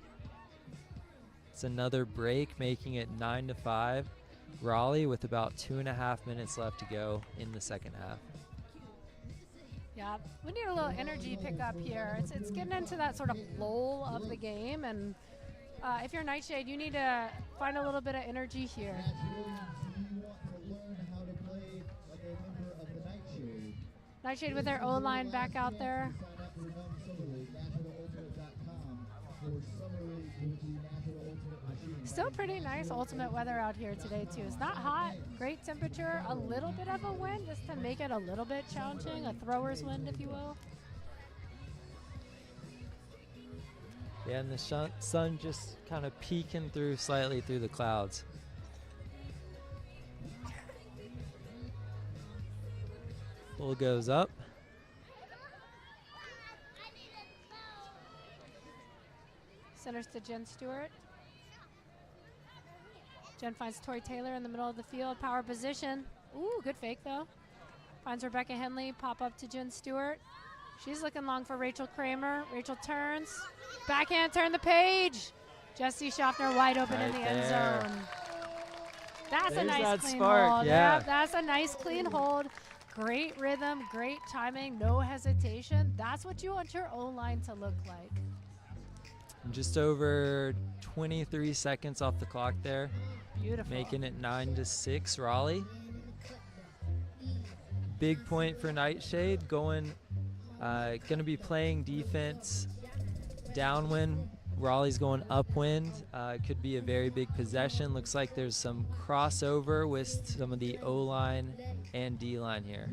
It's another break, making it 9-5. Raleigh with about 2.5 minutes left to go in the second half. Yeah, we need a little energy pickup here. It's getting into that sort of lull of the game, and if you're Nightshade, you need to find a little bit of energy here. Nightshade with their O-line back out there. Still pretty nice ultimate weather out here today too. It's not hot, great temperature, a little bit of a wind just to make it a little bit challenging, a thrower's wind if you will. Yeah, and the sun just kind of peeking through slightly through the clouds. Ball goes up. Centers to Jen Stewart. Jen finds Tori Taylor in the middle of the field, power position. Ooh, good fake though. Finds Rebecca Henley, pop up to Jen Stewart. She's looking long for Rachel Kramer. Rachel turns, backhand, turn the page. Jessie Schaffner wide open in the end zone. That's a nice clean hold. Yeah. That's a nice clean hold. Great rhythm, great timing, no hesitation. That's what you want your O-line to look like. Just over 23 seconds off the clock there. Beautiful. Making it 9-6 Raleigh. Big point for Nightshade, going to be playing defense downwind. Raleigh's going upwind. Could be a very big possession. Looks like there's some crossover with some of the O-line and D-line here.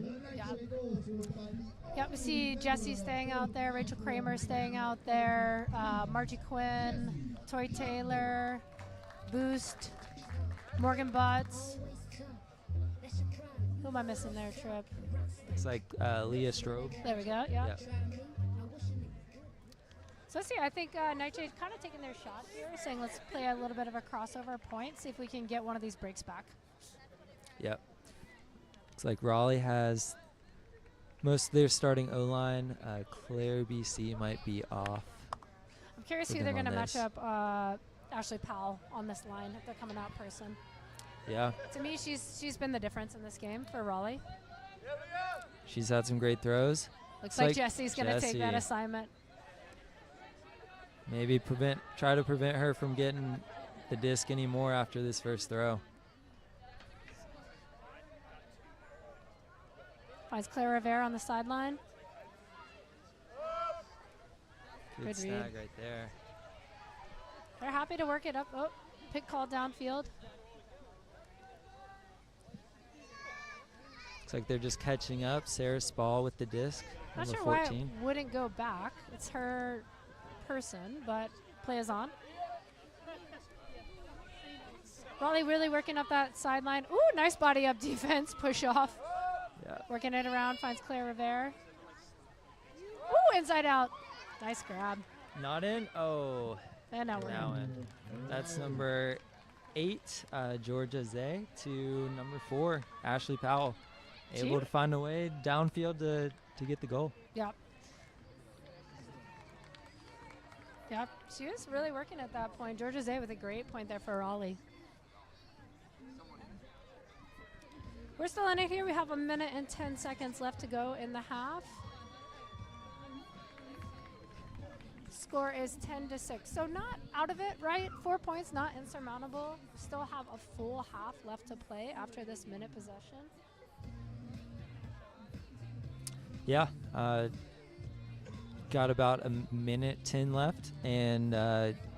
Yep, we see Jessie staying out there, Rachel Kramer staying out there, Margie Quinn, Tori Taylor, Boost, Morgan Butts. Who am I missing there, Trip? Looks like Leah Strobe. There we go, Yep. So let's see, I think Nightshade's kind of taking their shot here, saying let's play a little bit of a crossover point, see if we can get one of these breaks back. Yep. Looks like Raleigh has most of their starting O-line. Claire BC might be off. I'm curious who they're going to match up Ashley Powell on this line if they're coming out person. Yeah. To me, she's been the difference in this game for Raleigh. She's had some great throws. Looks like Jessie's going to take that assignment. Maybe try to prevent her from getting the disc anymore after this first throw. Finds Claire Rivera on the sideline. Good snag right there. They're happy to work it up. Oh, pick call downfield. Looks like they're just catching up. Sarah Spall with the disc. Not Number sure 14. why it wouldn't go back. It's her person, but play is on. Raleigh really working up that sideline. Ooh, nice body up defense. Push off. Yeah. Working it around, finds Claire Rivera. Ooh, inside out. Nice grab. Not in? Oh. And now we're in. That's number 8, Georgia Zay, to number 4, Ashley Powell. Able to find a way downfield to get the goal. Yep. Yep, she was really working at that point. Georgia Zay with a great point there for Raleigh. We're still in it here. We have 1 minute and 10 seconds left to go in the half. Score is 10-6. So not out of it, right? 4 points, not insurmountable. Still have a full half left to play after this minute possession. Yeah. Got about 1:10 left, and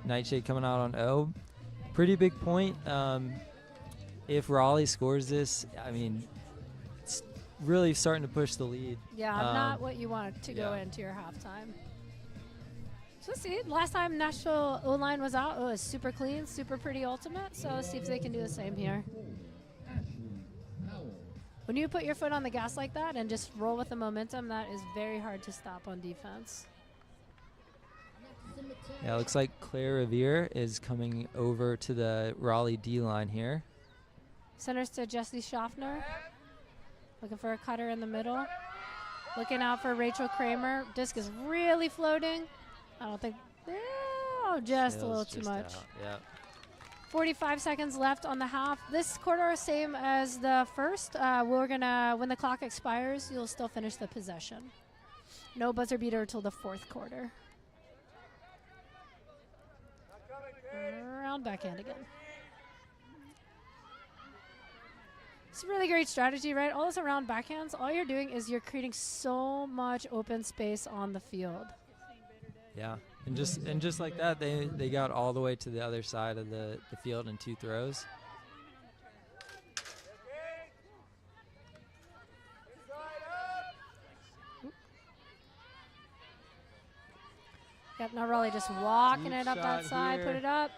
Nightshade coming out on O. Pretty big point. If Raleigh scores this, I mean, it's really starting to push the lead. Yeah, not what you want to go into your halftime. So let's see. Last time Nashville O-line was out, it was super clean, super pretty ultimate. So let's see if they can do the same here. When you put your foot on the gas like that and just roll with the momentum, that is very hard to stop on defense. Yeah, it looks like Claire Revere is coming over to the Raleigh D-line here. Centers to Jesse Schaffner. Looking for a cutter in the middle. Looking out for Rachel Kramer. Disc is really floating. I don't think, just a little too much. Yeah. 45 seconds left on the half. This quarter is same as the first. We're gonna, when the clock expires, you'll still finish the possession. No buzzer beater until the fourth quarter. Round backhand again. It's a really great strategy, right? All those around backhands, all you're doing is you're creating so much open space on the field. Yeah, and just like that, they got all the way to the other side of the field in 2 throws. Yep, now Raleigh just walking Deep it up that shot side, here. put it up.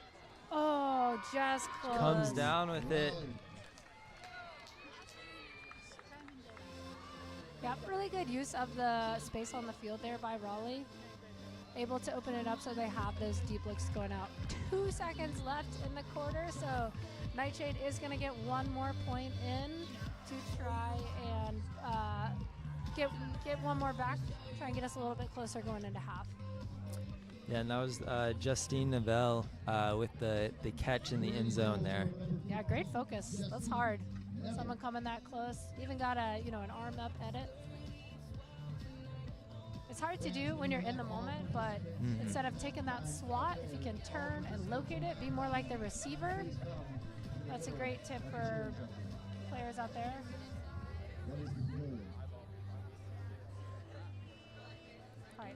Oh, just close. Comes down with it. Yep, really good use of the space on the field there by Raleigh. Able to open it up so they have those deep looks going out. 2 seconds left in the quarter, so Nightshade is going to get one more point in to try and get one more back, try and get us a little bit closer going into half. Yeah, and that was Justine Novell with the catch in the end zone there. Yeah, great focus. That's hard. Someone coming that close. Even got a an arm up edit. It's hard to do when you're in the moment, but instead of taking that swat, if you can turn and locate it, be more like the receiver. That's a great tip for players out there. All right.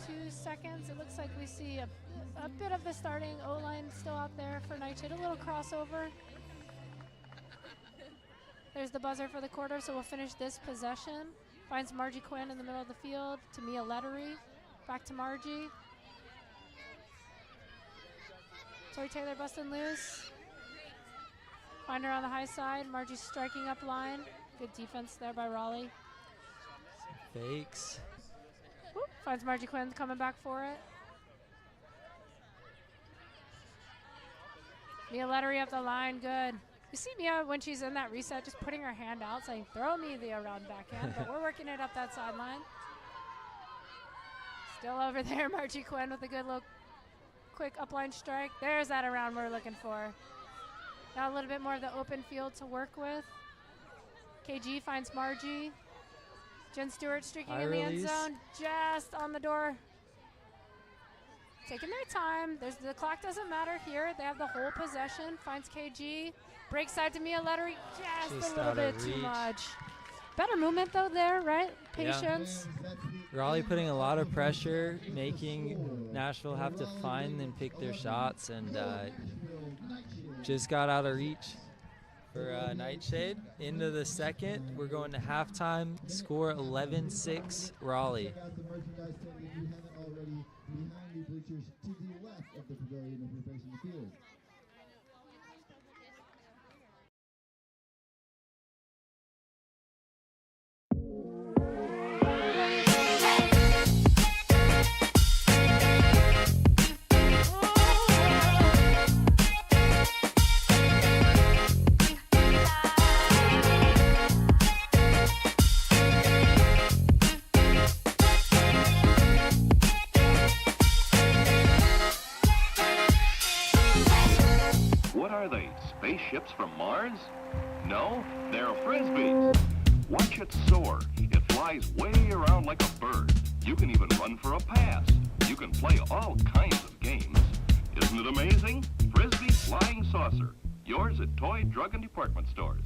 2 seconds. It looks like we see a bit of the starting O-line still out there for Nightshade. A little crossover. There's the buzzer for the quarter, so we'll finish this possession. Finds Margie Quinn in the middle of the field to Mia Lettery. Back to Margie. Tori Taylor busting loose. Find her on the high side. Margie striking up line. Good defense there by Raleigh. Fakes. Whoop, finds Margie Quinn coming back for it. Mia Lettery up the line, good. You see Mia when she's in that reset, just putting her hand out, saying, throw me the around backhand, but we're working it up that sideline. Still over there, Margie Quinn with a good little quick upline strike. There's that around we're looking for. Now a little bit more of the open field to work with. KG finds Margie. Jen Stewart streaking in the end zone, just on the door. Taking their time. The clock doesn't matter here. They have the whole possession. Finds KG. Break side to Mia Lettery. Just a little bit too much. Better movement though there, right? Patience. Yeah. Raleigh putting a lot of pressure, making Nashville have to find and pick their shots, and just got out of reach for Nightshade. Into the second, we're going to halftime. Score 11-6 Raleigh. Bleachers to the left of the pavilion if you're facing the field. Are they spaceships from Mars? No, they're frisbees. Watch it soar. It flies way around like a bird. You can even run for a pass. You can play all kinds of games. Isn't it amazing? Frisbee Flying Saucer. Yours at toy, drug, and department stores.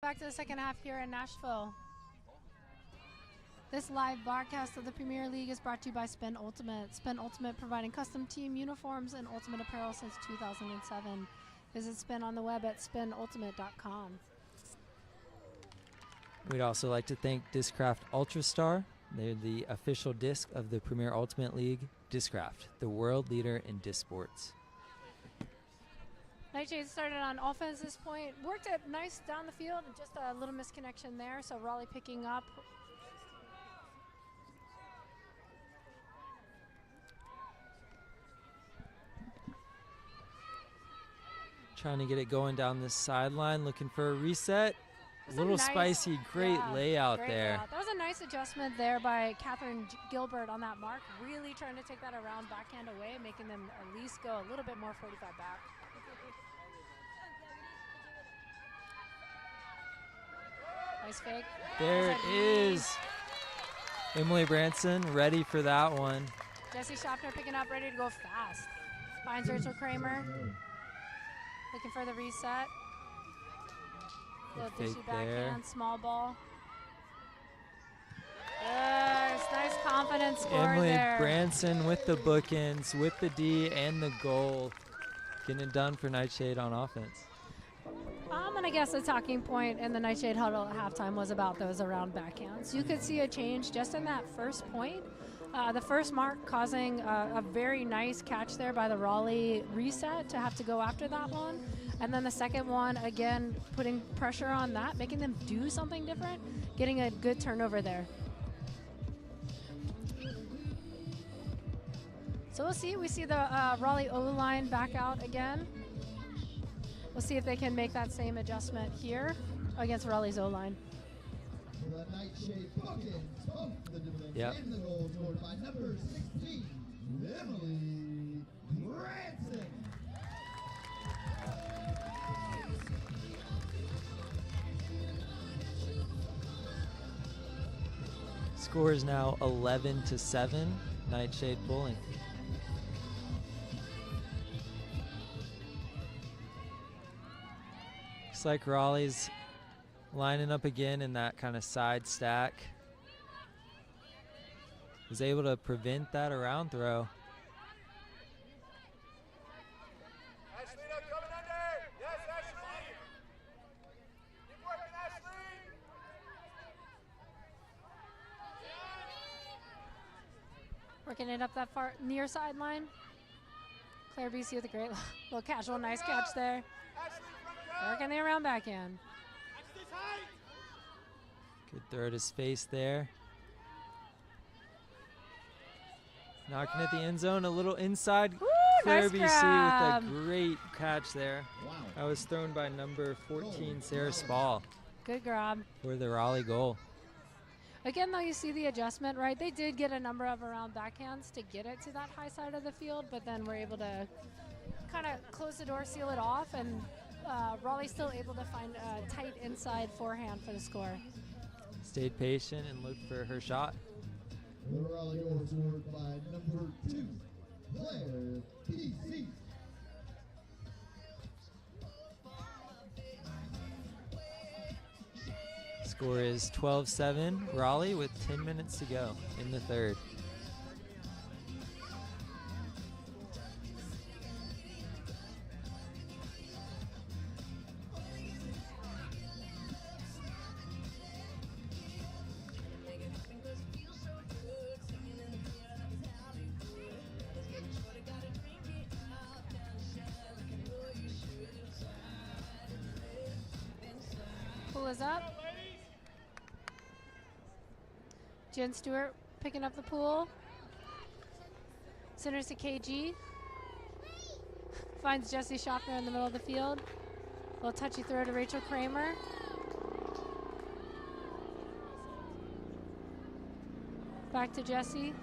Back to the second half here in Nashville. This live broadcast of the Premier League is brought to you by Spin Ultimate. Spin Ultimate providing custom team uniforms and ultimate apparel since 2007. Visit Spin on the web at spinultimate.com. We'd also like to thank Discraft Ultrastar. They're the official disc of the Premier Ultimate League. Discraft, the world leader in disc sports. Nightshade started on offense this point. Worked it nice down the field, and just a little misconnection there. So Raleigh picking up. Trying to get it going down this sideline, looking for a reset. A little nice, spicy, great layout great there. layout. That was a nice adjustment there by Catherine Gilbert on that mark. Really trying to take that around backhand away, making them at least go a little bit more 45 back. Nice fake. There it is. Emily Branson ready for that one. Jessie Schaffner picking up, ready to go fast. Finds Rachel Kramer. Looking for the reset. Little dishy fake backhand, there. small ball. Yes, nice confident score Emily there. Branson with the bookends, with the D and the goal. Getting it done for Nightshade on offense. I'm going to guess the talking point in the Nightshade huddle at halftime was about those around backhands. You could see a change just in that first point. The first mark causing a very nice catch there by the Raleigh reset to have to go after that one. And then the second one, again, putting pressure on that, making them do something different, getting a good turnover there. So we'll see. We see the Raleigh O-line back out again. We'll see if they can make that same adjustment here against Raleigh's O-line. The Nightshade bookends both the dividends Yep. and the goal scored by number 16, Emily Branson. Score is now 11-7, Nightshade pulling. Looks like Raleigh's lining up again in that kind of side stack. Was able to prevent that around throw. Ashley, now coming under. Yes, Ashley. Keep working, Ashley. Working it up that far near sideline. Claire BC with a great little casual, nice catch there. Working the around backhand. Good throw to space there. Knocking at the end zone, a little inside. Woo, Claire nice BC grab. with a great catch there. Wow. That was thrown by number 14, Sarah Spall, Good grab. for the Raleigh goal. Again, though, you see the adjustment, right? They did get a number of around backhands to get it to that high side of the field, but then we're able to kind of close the door, seal it off, and Raleigh still able to find a tight inside forehand for the score. Stayed patient and looked for her shot. The Raleigh goal scored by number 2, Claire PC. Score is 12-7, Raleigh with 10 minutes to go in the third. Pull is up. Jen Stewart picking up the pool. Centers to KG. Finds Jessie Schaffner in the middle of the field. Little touchy throw to Rachel Kramer. Back to Jessie.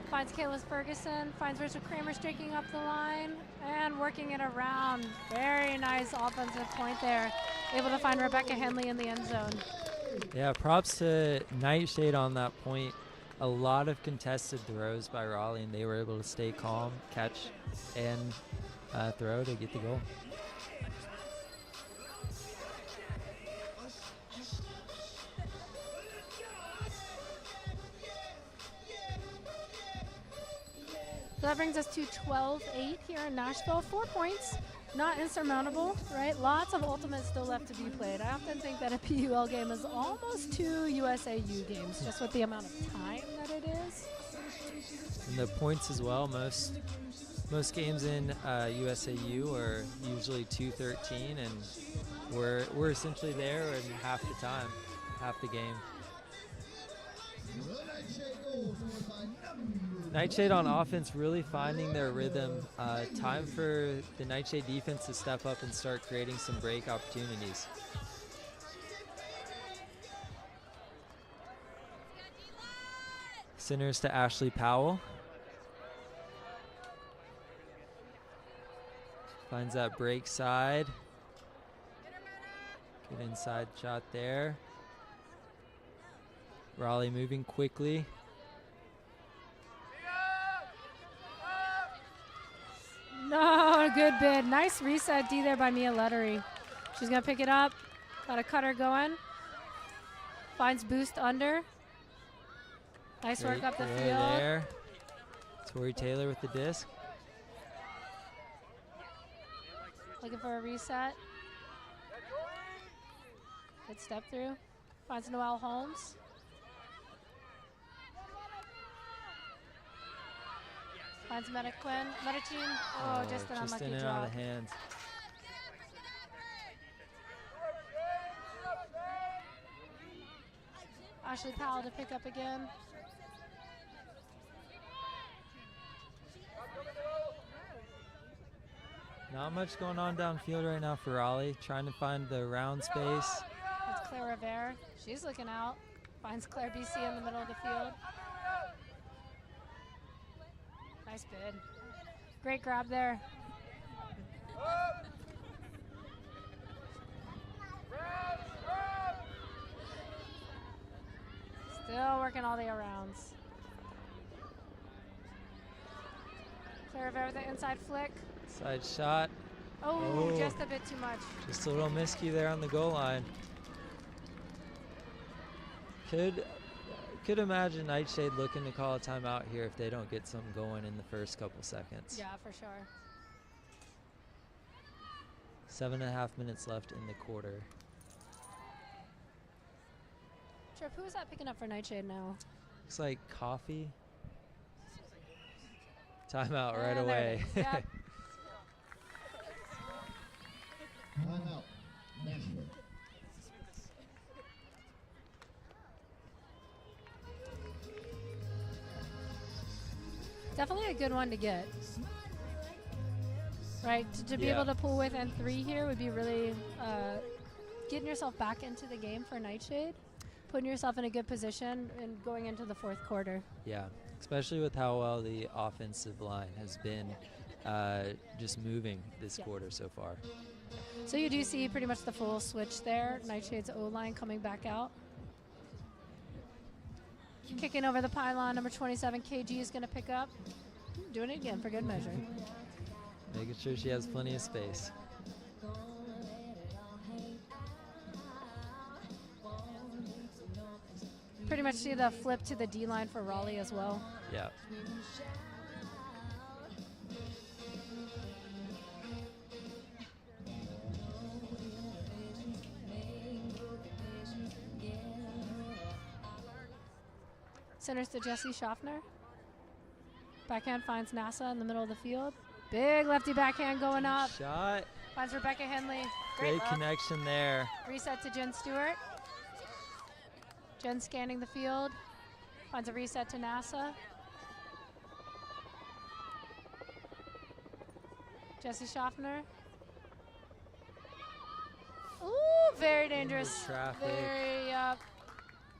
Finds Kayla Ferguson. Finds Rachel Kramer streaking up the line and working it around. Very nice offensive point there. Able to find Rebecca Henley in the end zone. Yeah, props to Nightshade on that point. A lot of contested throws by Raleigh, and they were able to stay calm, catch, and throw to get the goal. that brings us to 12-8 here in Nashville. 4 points, not insurmountable, right? Lots of ultimates still left to be played. I often think that a PUL game is almost 2 USAU games, just with the amount of time that it is. And the points as well. Most games in USAU are usually 2-13, and we're essentially there in half the time, half the game. Nightshade on offense really finding their rhythm. Time for the Nightshade defense to step up and start creating some break opportunities. Centers to Ashley Powell. Finds that break side. Good inside shot there. Raleigh moving quickly. No, good bid. Nice reset D there by Mia Lettery. She's going to pick it up. Got a cutter going. Finds boost under. Nice work up the field. There. Tori Taylor with the disc. Looking for a reset. Good step through. Finds Noelle Holmes. Finds Medicine. Oh, just an just unlucky in and drop. out of the hands. Ashley Powell to pick up again. Not much going on downfield right now for Raleigh. Trying to find the round space. That's Claire Rivera. She's looking out. Finds Claire BC in the middle of the field. Nice bid. Great grab there. Still working all the arounds. Claire Rivera with the inside flick. Side shot. Oh, just a bit too much. Just a little miscue there on the goal line. Could imagine Nightshade looking to call a timeout here if they don't get something going in the first couple seconds. Yeah, for sure. 7.5 minutes left in the quarter. Trip, who is that picking up for Nightshade now? Looks like Coffee. Timeout right There away. it is. Yep. Timeout. Nashville. Definitely a good one to get. Right, to be able to pull within 3 here would be really getting yourself back into the game for Nightshade, putting yourself in a good position and going into the 4th quarter. Yeah, especially with how well the offensive line has been just moving this quarter so far. So you do see pretty much the full switch there. Nightshade's O-line coming back out. Kicking over the pylon, number 27, KG is going to pick up. Doing it again for good measure. Making sure she has plenty of space. Pretty much see the flip to the D-line for Raleigh as well. Yeah. Centers to Jesse Schaffner. Backhand finds NASA in the middle of the field. Big lefty backhand going up. Shot. Finds Rebecca Henley. Great connection there. Reset to Jen Stewart. Jen scanning the field. Finds a reset to NASA. Jesse Schaffner. Ooh, very dangerous. Good traffic. Very,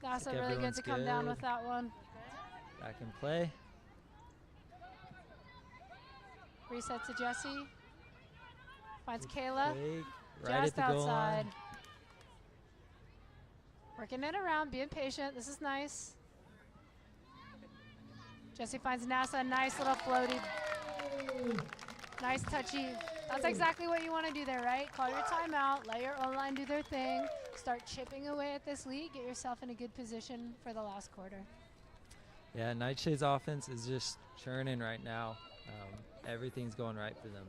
NASA really good to come down with that one. Back in play. Reset to Jesse. Finds Kayla. Fake, right Just at the goal outside. line. Working it around, being patient. This is nice. Jesse finds NASA. Nice little floaty. Nice touchy. That's exactly what you want to do there, right? Call your timeout. Let your O-line do their thing. Start chipping away at this lead. Get yourself in a good position for the last quarter. Yeah, Nightshade's offense is just churning right now. Everything's going right for them.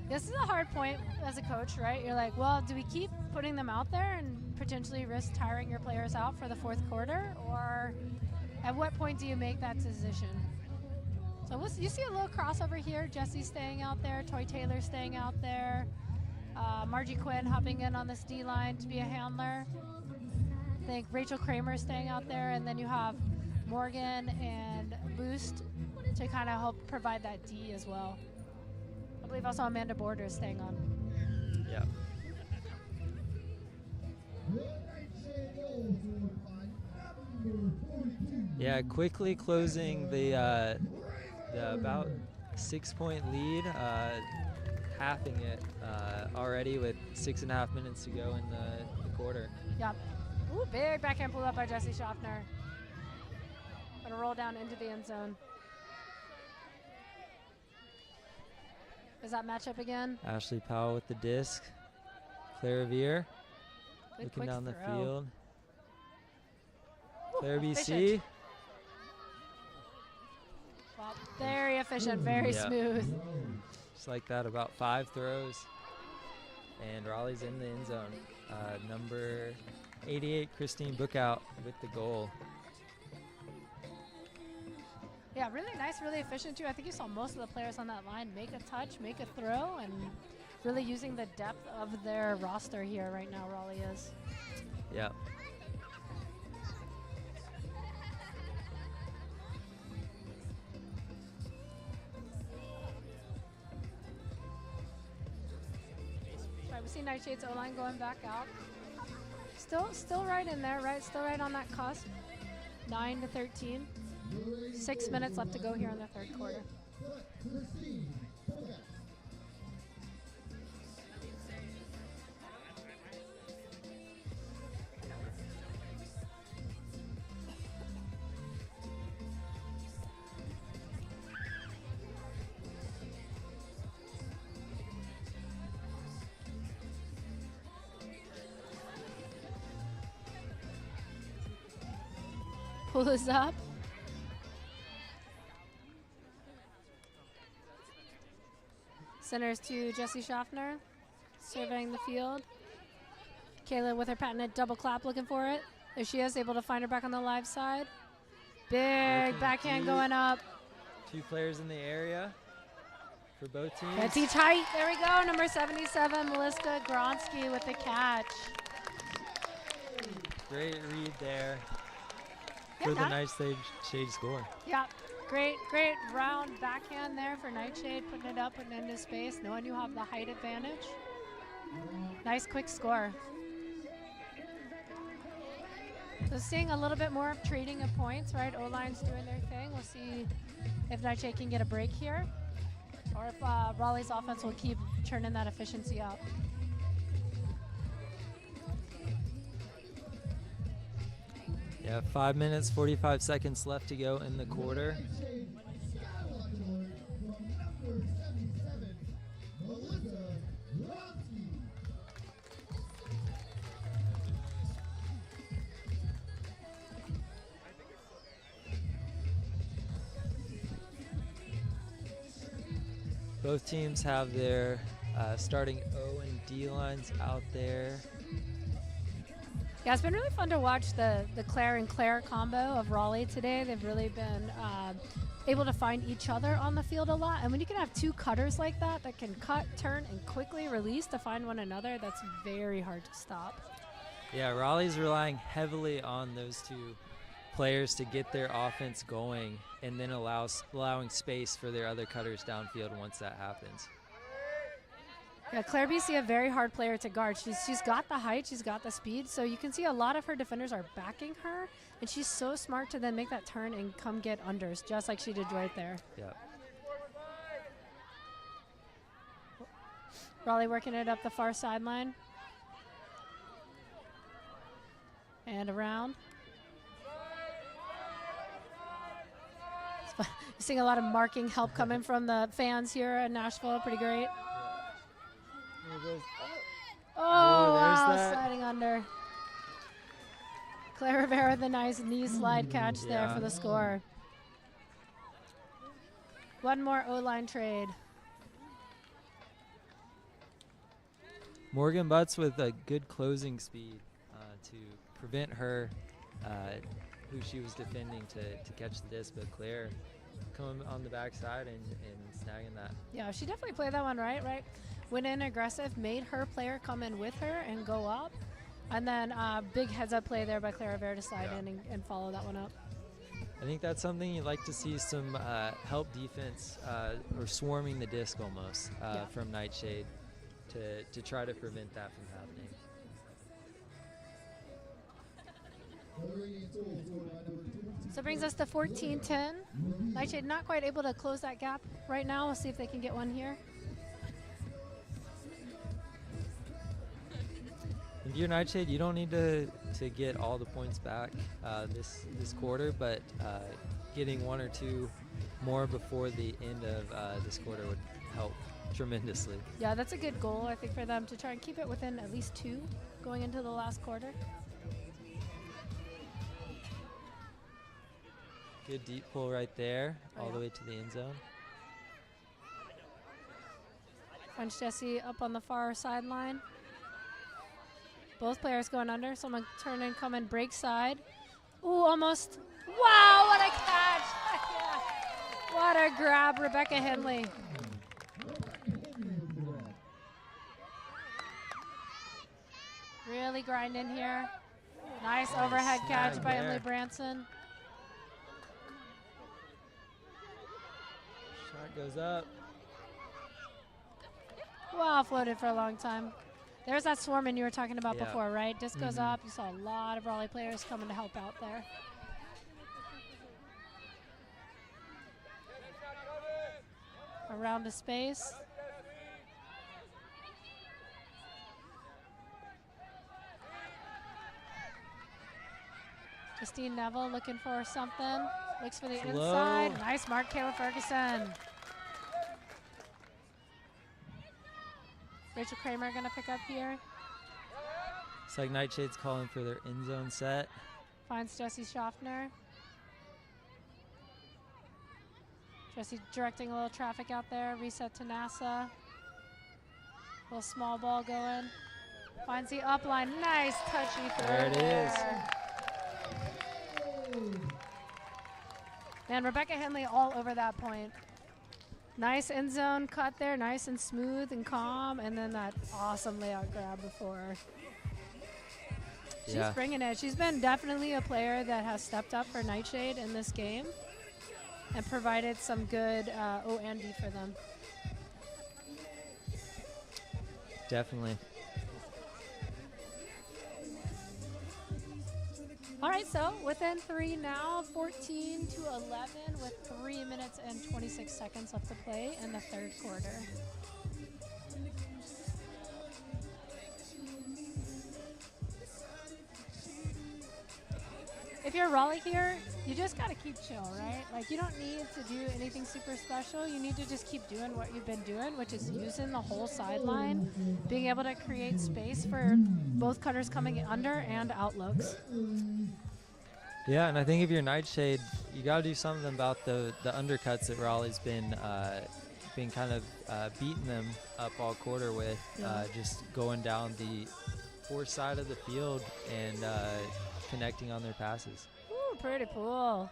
This is a hard point as a coach, right? You're like, well, do we keep putting them out there and potentially risk tiring your players out for the fourth quarter? Or at what point do you make that decision? So you see a little crossover here. Jessie staying out there, Toy Taylor staying out there, Margie Quinn hopping in on this D line to be a handler. I think Rachel Kramer staying out there, and then you have Morgan and Boost to kind of help provide that D as well. I believe also Amanda Borders staying on. Yeah. Yeah, quickly closing the about 6-point lead, halving it already with 6.5 minutes to go in the quarter. Yep. Ooh, big backhand pull up by Jessie Schaffner. Gonna roll down into the end zone. Is that matchup again? Ashley Powell with the disc. Claire Revere Good looking quick down the throw. field. Ooh, Claire BC. efficient. Wow, very efficient, very Yeah. smooth. Just like that, about 5 throws. And Raleigh's in the end zone. Number 88, Christine Bookout with the goal. Yeah, really nice, really efficient too. I think you saw most of the players on that line make a touch, make a throw, and really using the depth of their roster here right now, Raleigh is. Yeah. Right, we see Nightshade's O-line going back out. Still right in there, right? Still right on that cusp. 9-13. 6 minutes left to go here in the third quarter. Pull this up. Centers to Jessie Schaffner, surveying the field. Kayla with her patented double clap looking for it. There she is, able to find her back on the live side. Big Looking backhand deep. going up. 2 players in the area for both teams. That's each height. There we go. Number 77, Melissa Gronsky with the catch. Great read there Yeah, for the nice. Nightshade score. Yeah, great round backhand there for Nightshade, putting it up and into space, knowing you have the height advantage. Nice quick score. So seeing a little bit more of trading of points, right? O-line's doing their thing. We'll see if Nightshade can get a break here, or if Raleigh's offense will keep churning that efficiency up. Yeah, 5 minutes, 45 seconds left to go in the quarter. Both teams have their starting O and D lines out there. Yeah, it's been really fun to watch the Claire and Claire combo of Raleigh today. They've really been able to find each other on the field a lot. And when you can have 2 cutters like that can cut, turn, and quickly release to find one another, that's very hard to stop. Yeah, Raleigh's relying heavily on those 2 players to get their offense going, and then allowing space for their other cutters downfield once that happens. Yeah, Claire BC, a very hard player to guard. She's got the height, she's got the speed, so you can see a lot of her defenders are backing her, and she's so smart to then make that turn and come get unders, just like she did right there. Yeah. Raleigh working it up the far sideline. And around. You're seeing a lot of marking help coming from the fans here in Nashville. Pretty great. Oh, wow, there's that. sliding under. Claire Rivera, the nice knee slide catch there Yeah. for the score. One more O-line trade. Morgan Butts with a good closing speed to prevent her, who she was defending, to catch the disc, but Claire coming on the backside and snagging that. Yeah, she definitely played that one right. Went in aggressive, made her player come in with her and go up. And then big heads-up play there by Claire Rivera to slide in and follow that one up. I think that's something you'd like to see, some help defense or swarming the disc almost from Nightshade to try to prevent that from happening. So it brings us to 14-10. Nightshade not quite able to close that gap right now. We'll see if they can get one here. If you're Nightshade, you don't need to get all the points back this quarter, but getting one or two more before the end of this quarter would help tremendously. Yeah, that's a good goal, I think, for them to try and keep it within at least 2 going into the last quarter. Good deep pull right there, all the way to the end zone. Finds Jesse up on the far sideline. Both players going under. Someone turn and come and break side. Ooh, almost. Wow, what a catch. Yeah. What a grab, Rebecca Henley. Really grinding here. Nice overhead catch by Emily Branson. Shot goes up. Wow, floated for a long time. There's that swarming you were talking about before, right? Disc goes up. You saw a lot of Raleigh players coming to help out there. Around the space. Justine Neville looking for something. Looks for the inside. Nice mark, Kayla Ferguson. Rachel Kramer going to pick up here. It's like Nightshade's calling for their end zone set. Finds Jessie Schaffner. Jessie directing a little traffic out there. Reset to NASA. Little small ball going. Finds the upline. Nice touchy throw. There it is. Man, Rebecca Henley all over that point. Nice end zone cut there, nice and smooth and calm, and then that awesome layout grab before. She's bringing it. She's been definitely a player that has stepped up for Nightshade in this game and provided some good O&D for them. Definitely. All right, so within 3 now, 14 to 11 with 3 minutes and 26 seconds left to play in the third quarter. If you're Raleigh here, you just got to keep chill, right? Like, you don't need to do anything super special. You need to just keep doing what you've been doing, which is using the whole sideline, being able to create space for both cutters coming under and outlooks. Yeah, and I think if you're Nightshade, you got to do something about the undercuts that Raleigh's been kind of beating them up all quarter with, just going down the fourth side of the field and connecting on their passes. Ooh, pretty cool.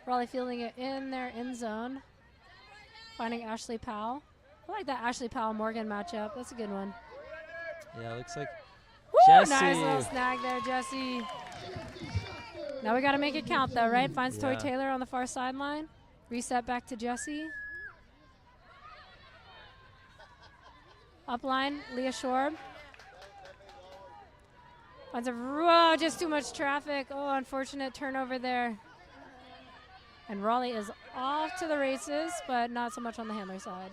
Raleigh fielding it in their end zone. Finding Ashley Powell. I like that Ashley Powell-Morgan matchup. That's a good one. Yeah, it looks like Woo, nice little snag there, Jesse. Now we got to make it count, though, right? Finds Toy Taylor on the far sideline. Reset back to Jesse. Upline, Leah Shorb. Finds just too much traffic. Oh, unfortunate turnover there. And Raleigh is off to the races, but not so much on the handler side.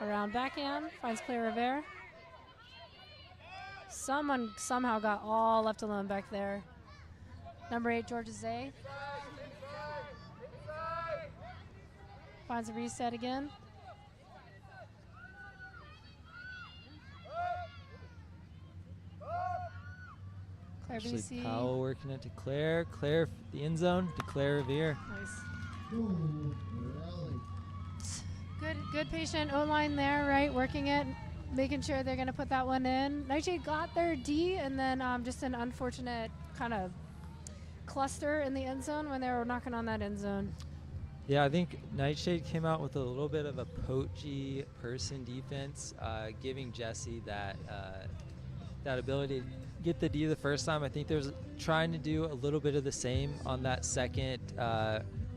Around backhand, finds Claire Rivera. Someone somehow got all left alone back there. Number 8, Georgia Zay. Finds a reset again. Claire Ashley BC. Powell working it to Claire. Claire, the end zone to Claire Revere. Nice. Raleigh. Good patient O-line there, right? Working it, making sure they're going to put that one in. Nightshade got their D, and then just an unfortunate kind of cluster in the end zone when they were knocking on that end zone. Yeah, I think Nightshade came out with a little bit of a poachy person defense, giving Jesse that ability to get the D the first time. I think there's trying to do a little bit of the same on that second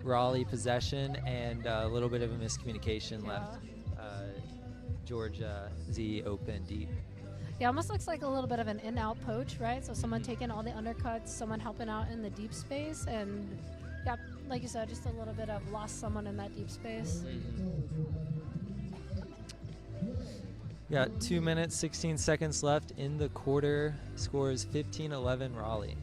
Raleigh possession, and a little bit of a miscommunication left Georgia Z open deep. Yeah, almost looks like a little bit of an in-out poach, right? So someone taking all the undercuts, someone helping out in the deep space, and yeah, like you said, just a little bit of lost someone in that deep space. Yeah, 2 minutes, 16 seconds left in the quarter. Score is 15-11 Raleigh.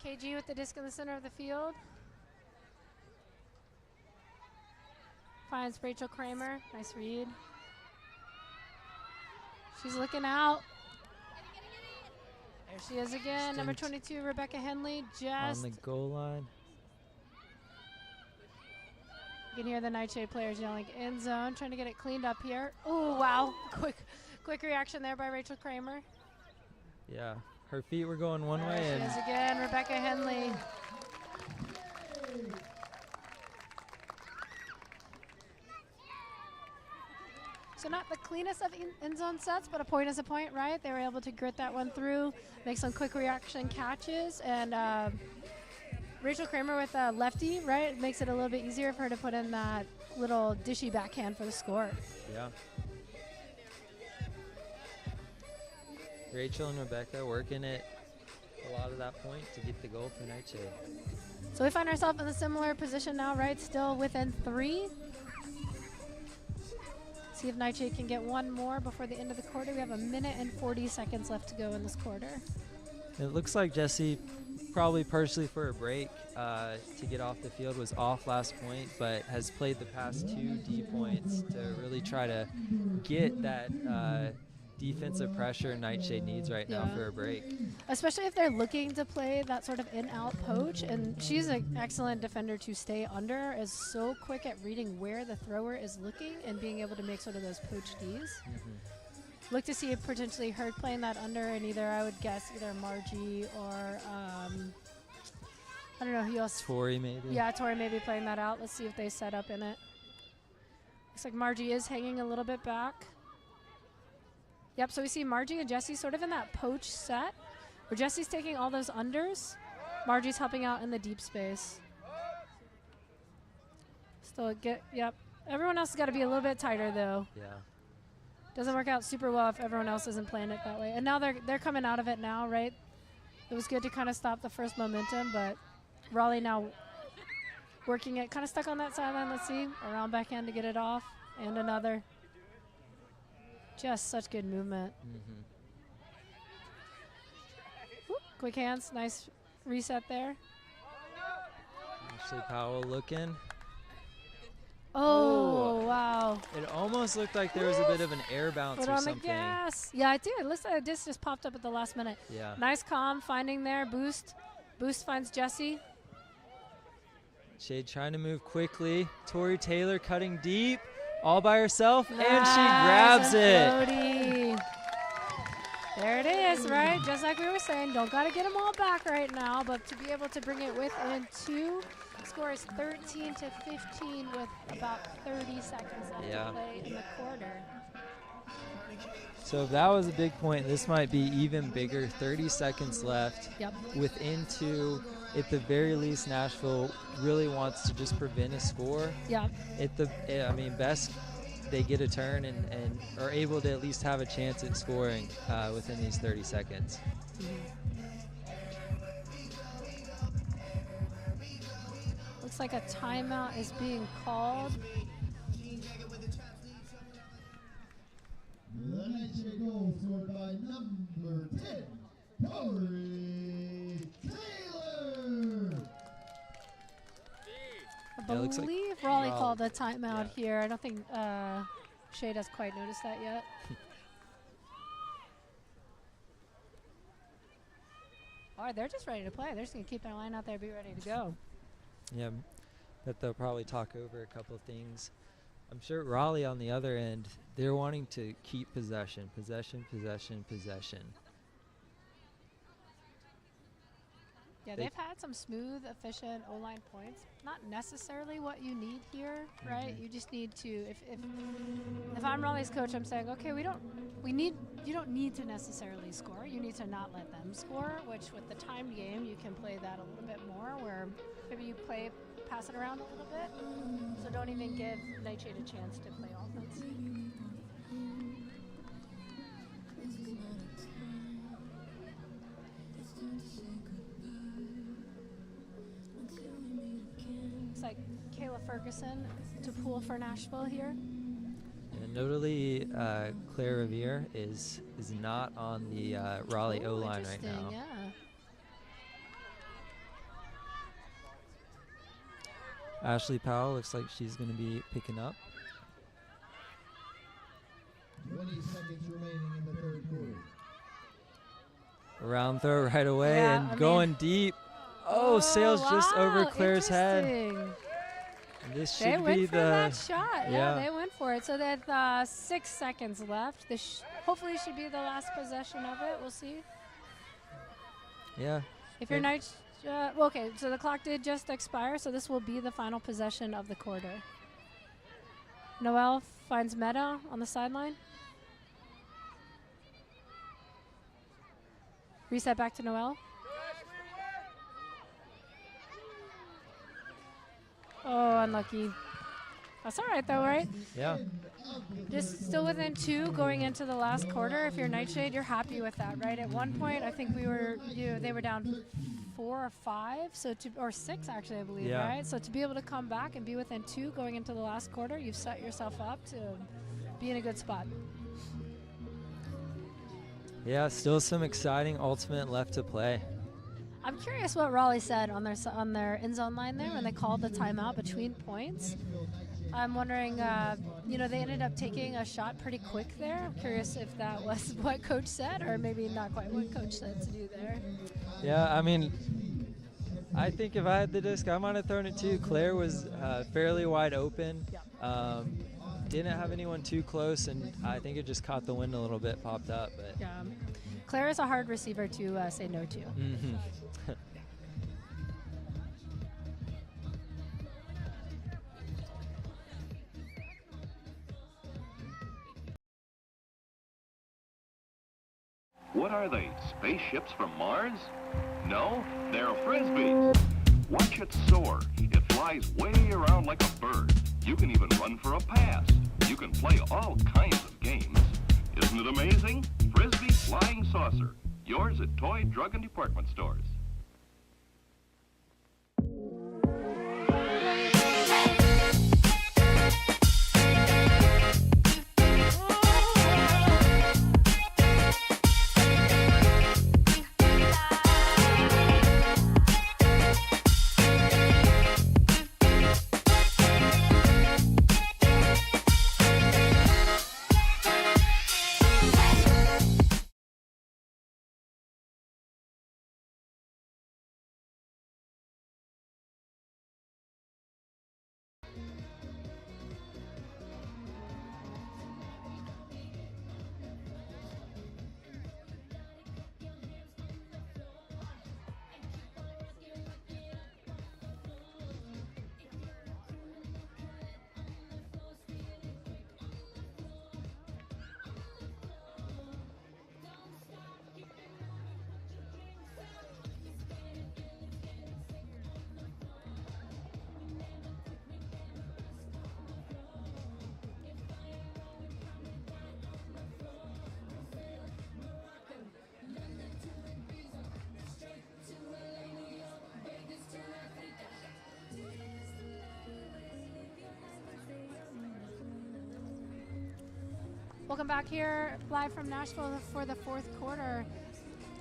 KG with the disc in the center of the field. Finds Rachel Kramer. Nice read. She's looking out. There she is again. Number 22, Rebecca Henley, just on the goal line. You can hear the Nightshade players yelling end zone, trying to get it cleaned up here. Oh, wow. Quick reaction there by Rachel Kramer. Yeah, her feet were going one way. There she is again, Rebecca Henley. So not the cleanest of end zone sets, but a point is a point, right? They were able to grit that one through, make some quick reaction catches, and Rachel Kramer with a lefty, right? It makes it a little bit easier for her to put in that little dishy backhand for the score. Yeah. Rachel and Rebecca working it a lot of that point to get the goal for Nightshade. So we find ourselves in a similar position now, right? Still within 3. See if Nightshade can get one more before the end of the quarter. We have 1 minute and 40 seconds left to go in this quarter. It looks like Jesse, probably partially for a break to get off the field, was off last point, but has played the past 2 D points to really try to get that defensive pressure Nightshade needs right now for a break. Especially if they're looking to play that sort of in-out poach, and she's an excellent defender to stay under, is so quick at reading where the thrower is looking and being able to make sort of those poach Ds. Look to see if potentially her playing that under, and either I would guess either Margie or I don't know who else. Tori maybe. Yeah, Tori may be playing that out. Let's see if they set up in it. Looks like Margie is hanging a little bit back. Yep, so we see Margie and Jesse sort of in that poach set, where Jesse's taking all those unders. Margie's helping out in the deep space. Still yep. Everyone else has got to be a little bit tighter though. Yeah. Doesn't work out super well if everyone else isn't playing it that way. And now they're coming out of it now, right? It was good to kind of stop the first momentum, but Raleigh now working it, kind of stuck on that sideline. Let's see, around backhand to get it off, and another. Just such good movement. Whoop, quick hands, nice reset there. Ashley Powell looking. Oh, wow. It almost looked like there was a bit of an air bounce Put or on something. the gas. Yeah, it did. It looks like a disc just popped up at the last minute. Yeah. Nice calm finding there. Boost finds Jesse. Shade trying to move quickly. Tori Taylor cutting deep, all by herself, and she grabs it. Floaty. There it is, right? Just like we were saying, don't got to get them all back right now, but to be able to bring it within 2. Score is 13-15 with about 30 seconds left to play in the quarter. So if that was a big point, this might be even bigger. 30 seconds left. Yep. Within 2, at the very least, Nashville really wants to just prevent a score. Yeah. Best they get a turn and are able to at least have a chance at scoring within these 30 seconds. like a timeout is being called. The Nightshade goal scored by number 10, Corey Taylor. I looks like believe Raleigh Raleigh. called a timeout Yeah. here. I don't think Shade has quite noticed that yet. All right, they're just ready to play. They're just going to keep their line out there, be ready to go. Yeah, that they'll probably talk over a couple of things. I'm sure Raleigh on the other end, they're wanting to keep possession. Yeah, They- they've had some smooth, efficient O-line points. Not necessarily what you need here, right? You just need to. If I'm Raleigh's coach, I'm saying, okay, you don't need to necessarily score. You need to not let them score. Which with the timed game, you can play that a little bit more, where maybe you pass it around a little bit. So don't even give Nightshade a chance to play offense. Looks like Kayla Ferguson to pool for Nashville here. And notably, Claire Revere is not on the Raleigh Ooh, O-line right interesting, now. Yeah. Ashley Powell looks like she's going to be picking up. 20 seconds remaining in the third quarter. Round throw right away Yeah, and I going deep. Oh, sails just over wow, Claire's head. interesting. And this They should went be for that the shot. yeah. They went for it. So that 6 seconds left. This hopefully should be the last possession of it. We'll see. yeah. If you're And- night, well, okay. So the clock did just expire. So this will be the final possession of the quarter. Noelle finds Meta on the sideline. Reset back to Noelle. Oh, unlucky. That's all right, though, right? Yeah. Just still within 2 going into the last quarter. If you're Nightshade, you're happy with that, right? At one point, I think they were down 4 or 5, or 6 actually, I believe, Yeah. right? So to be able to come back and be within 2 going into the last quarter, you've set yourself up to be in a good spot. Yeah, still some exciting ultimate left to play. I'm curious what Raleigh said on their end zone line there when they called the timeout between points. I'm wondering, they ended up taking a shot pretty quick there. I'm curious if that was what Coach said, or maybe not quite what Coach said to do there. Yeah, I mean, I think if I had the disc, I might have thrown it too. Claire was fairly wide open. Didn't have anyone too close, and I think it just caught the wind a little bit, popped up. But Yeah. Claire is a hard receiver to say no to. Mhm. What are they, spaceships from Mars? No, they're frisbees. Watch it soar. It flies way around like a bird. You can even run for a pass. You can play all kinds of games. Isn't it amazing? Frisbee Flying Saucer. Yours at toy, drug, and department stores. Welcome back here live from Nashville for the fourth quarter.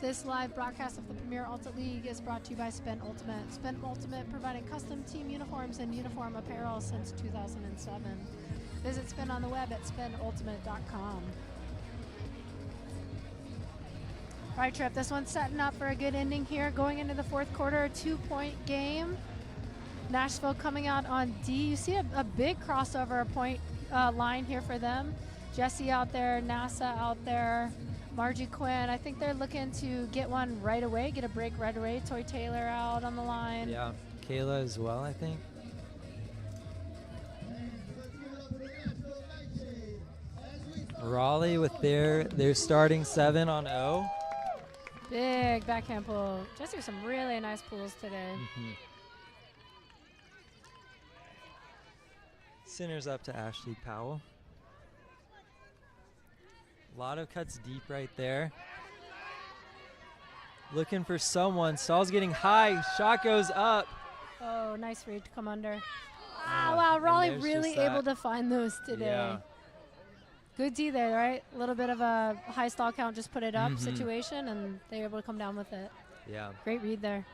This live broadcast of the Premier Ultimate League is brought to you by Spin Ultimate. Spin Ultimate providing custom team uniforms and uniform apparel since 2007. Visit Spin on the web at spinultimate.com. All right, Trip, this one's setting up for a good ending here. Going into the fourth quarter, a 2-point game. Nashville coming out on D. You see a big crossover point line here for them. Jesse out there, NASA out there, Margie Quinn. I think they're looking to get one right away, get a break right away. Toy Taylor out on the line. Yeah, Kayla as well, I think. Raleigh with their starting 7 on O. Big backhand pull. Jesse with some really nice pulls today. Centers up to Ashley Powell. A lot of cuts deep right there. Looking for someone. Stall's getting high. Shot goes up. Oh, nice read to come under. Wow, Raleigh really able to find those today. Yeah. Good D there, right? A little bit of a high stall count, just put it up situation, and they were able to come down with it. Yeah. Great read there.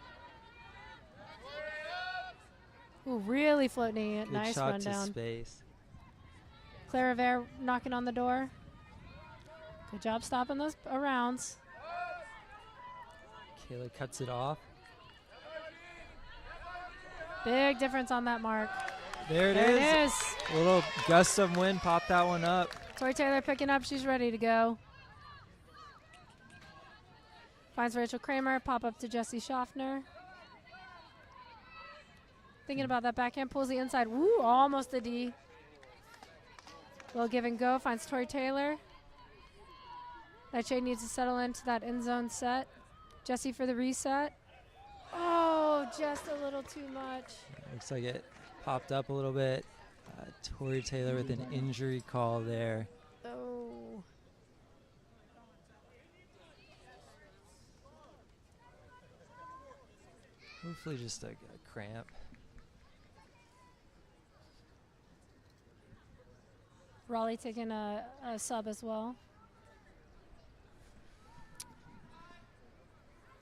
Ooh, really floating it. Good Nice shot rundown. to space. Claire Rivera knocking on the door. Good job stopping those rounds. Kayla cuts it off. Big difference on that mark. There it is. A little gust of wind popped that one up. Toy Taylor picking up. She's ready to go. Finds Rachel Kramer. Pop up to Jessie Schaffner. Thinking about that backhand. Pulls the inside. Woo, almost a D. Little give and go. Finds Toy Taylor. Nightshade needs to settle into that end zone set. Jessie for the reset. Oh, just a little too much. Looks like it popped up a little bit. Tori Taylor with an injury call there. Oh. Hopefully just a cramp. Raleigh taking a sub as well.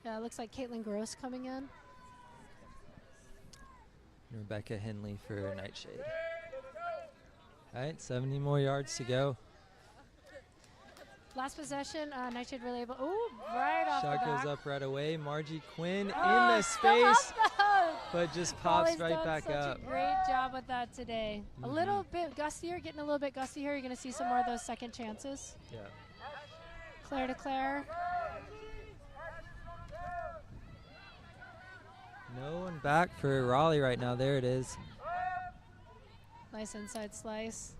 Yeah, it looks like Caitlin Gross coming in. Rebecca Henley for Nightshade. All right, 70 more yards to go. Last possession, Nightshade really able. Ooh, right off Shot the back. goes up right away. Margie Quinn in the space, but just pops Raleigh's right done back such up. A great job with that today. A little bit gustier, getting a little bit gusty here. You're going to see some more of those second chances. Yeah. Claire to Claire. No one back for Raleigh right now. There it is. Nice inside slice.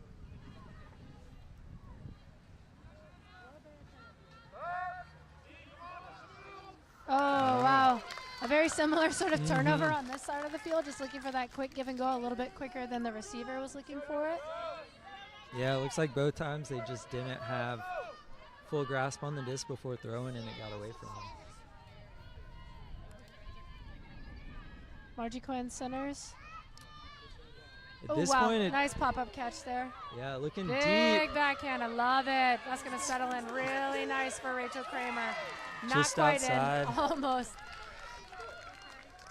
Oh, wow. A very similar sort of turnover on this side of the field. Just looking for that quick give and go a little bit quicker than the receiver was looking for it. Yeah, it looks like both times they just didn't have full grasp on the disc before throwing, and it got away from them. Margie Quinn centers. At this point, nice pop-up catch there. Yeah, looking Big deep. backhand, I love it. That's going to settle in really nice for Rachel Kramer. Not Just quite outside. in, almost.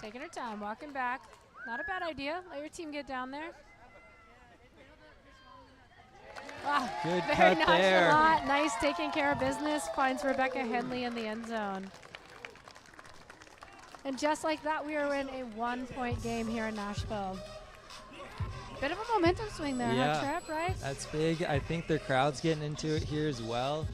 Taking her time, walking back. Not a bad idea. Let your team get down there. Wow, Good very cut there. nonchalant. Nice taking care of business. Finds Rebecca Henley in the end zone. And just like that, we are in a 1-point game here in Nashville. Bit of a momentum swing there, huh, Trip, right? That's big. I think the crowd's getting into it here as well.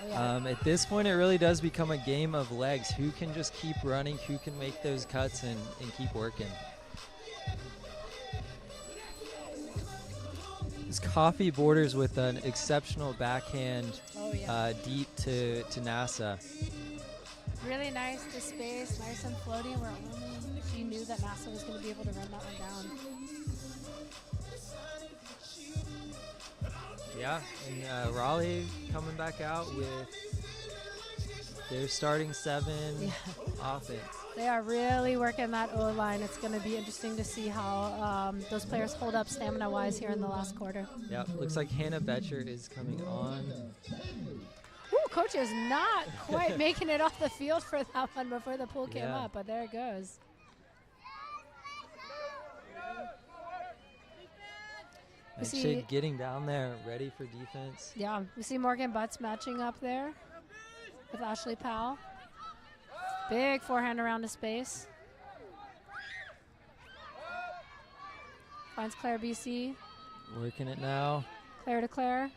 Oh, yeah. At this point, it really does become a game of legs. Who can just keep running, who can make those cuts and keep working. This Coffee borders with an exceptional backhand deep to NASA. Really nice to space, nice and floaty, where only she knew that NASA was going to be able to run that one down. Yeah, and Raleigh coming back out with They're starting 7 offense. They are really working that O-line. It's going to be interesting to see how those players hold up stamina-wise here in the last quarter. Yeah, looks like Hannah Betcher is coming on. Ooh, coach is not quite making it off the field for that one before the pool came up, but there it goes. Nightshade getting down there, ready for defense. Yeah, we see Morgan Butts matching up there with Ashley Powell. Big forehand around the space. Finds Claire BC. Working it now. Claire to Claire.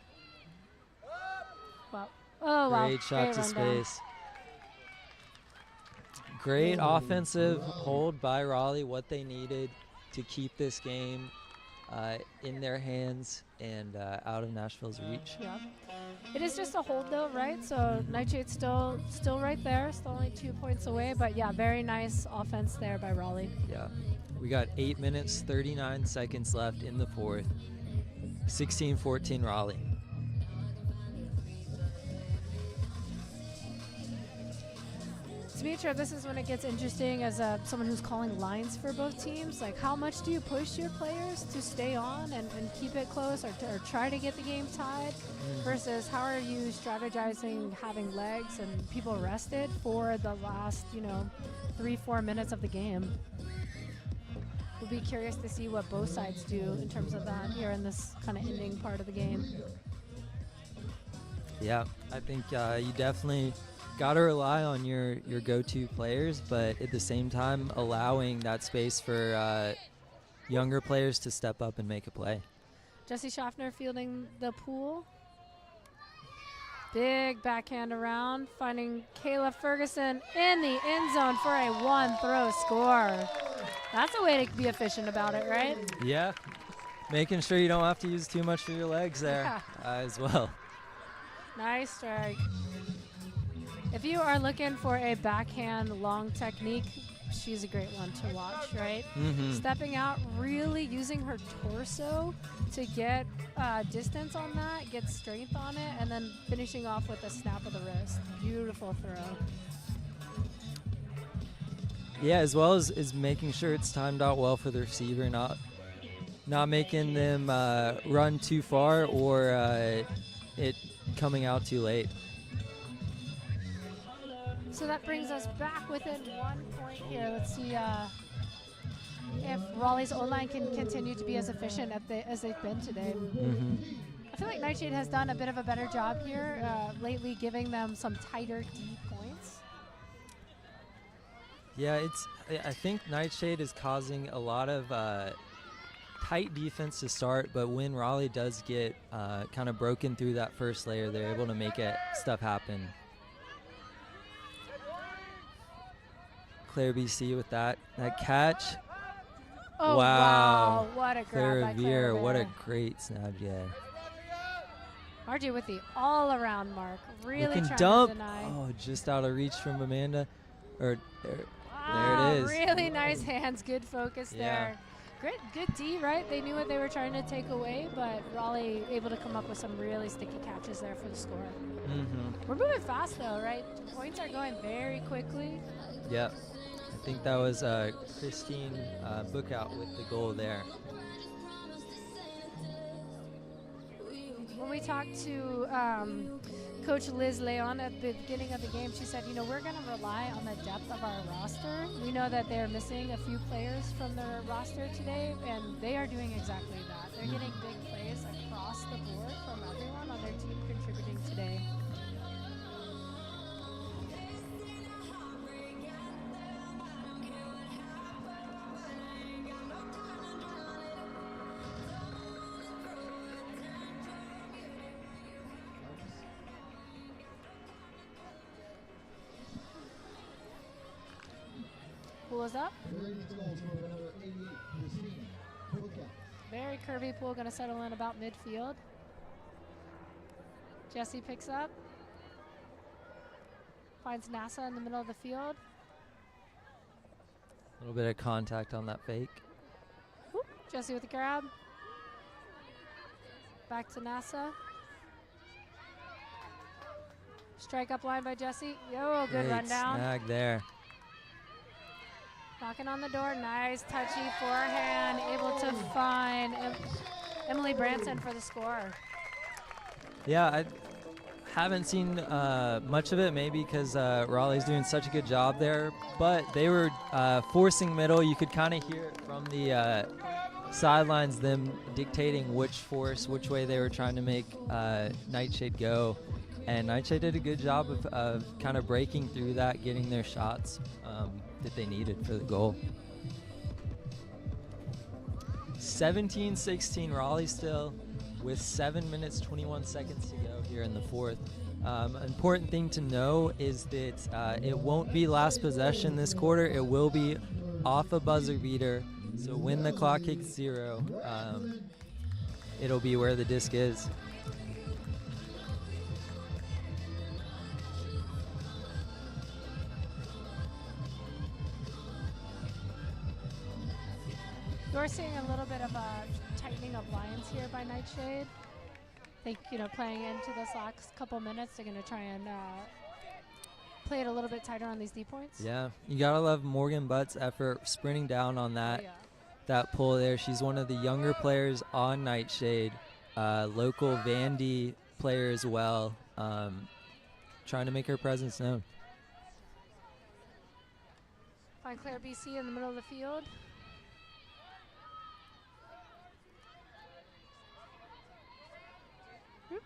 Wow. Oh, wow. Great shot to rundown. space. Great offensive hold by Raleigh, what they needed to keep this game in their hands and out of Nashville's reach. Yeah. It is just a hold though, right? So Nightshade's still right there, still only 2 points away, but yeah, very nice offense there by Raleigh. Yeah. We got 8 minutes, 39 seconds left in the fourth. 16-14 Raleigh. Demetra, this is when it gets interesting as someone who's calling lines for both teams. Like, how much do you push your players to stay on and keep it close or try to get the game tied versus how are you strategizing having legs and people rested for the last, 3-4 minutes of the game? We'll be curious to see what both sides do in terms of that here in this kind of ending part of the game. Yeah, I think you definitely got to rely on your go-to players, but at the same time allowing that space for younger players to step up and make a play. Jesse Schaffner fielding the pool. Big backhand around, finding Kayla Ferguson in the end zone for a one-throw score. That's a way to be efficient about it, right? Yeah, making sure you don't have to use too much of your legs there as well. Nice strike. If you are looking for a backhand long technique, she's a great one to watch, right? Stepping out, really using her torso to get distance on that, get strength on it, and then finishing off with a snap of the wrist. Beautiful throw. Yeah, as well as making sure it's timed out well for the receiver, not making them run too far or it coming out too late. So that brings us back within 1 point here. Let's see if Raleigh's O-line can continue to be as efficient as they've been today. I feel like Nightshade has done a bit of a better job here lately, giving them some tighter D points. Yeah, I think Nightshade is causing a lot of tight defense to start, but when Raleigh does get kind of broken through that first layer, they're able to make stuff happen. Claire BC with that catch. Oh, wow. What a grab Claire by Claire Revere, what a there. great snap jab. RJ with the all-around mark. Really trying dump. to deny. Oh, just out of reach from Amanda. There Wow, it is. really nice hands, good focus there. Great, good D, right? They knew what they were trying to take away, but Raleigh able to come up with some really sticky catches there for the score. We're moving fast though, right? Points are going very quickly. Yep. I think that was Christine Bookout with the goal there. When we talked to Coach Liz Leon at the beginning of the game, she said, we're going to rely on the depth of our roster. We know that they're missing a few players from their roster today, and they are doing exactly that. They're getting big plays across the board from everyone on their team contributing today. Pool is up. Very curvy pool, going to settle in about midfield. Jesse picks up. Finds NASA in the middle of the field. A little bit of contact on that fake. Whoop. Jesse with the grab. Back to NASA. Strike up line by Jesse. Yo, good Great rundown. snag there. Knocking on the door. Nice touchy forehand. Able to find Emily Branson for the score. Yeah, I haven't seen much of it, maybe because Raleigh's doing such a good job there. But they were forcing middle. You could kind of hear it from the sidelines, them dictating which way they were trying to make Nightshade go. And Nightshade did a good job of kind of breaking through that, getting their shots that they needed for the goal. 17-16 Raleigh still with 7 minutes 21 seconds to go here in the fourth. Important thing to know is that it won't be last possession this quarter. It will be off a buzzer beater. So when the clock hits 0, it'll be where the disc is. You're seeing a little bit of a tightening of lines here by Nightshade. I think, playing into this last couple minutes, they're going to try and play it a little bit tighter on these D points. Yeah, you got to love Morgan Butt's effort sprinting down on that pull there. She's one of the younger players on Nightshade, local Vandy player as well, trying to make her presence known. Find Claire BC in the middle of the field.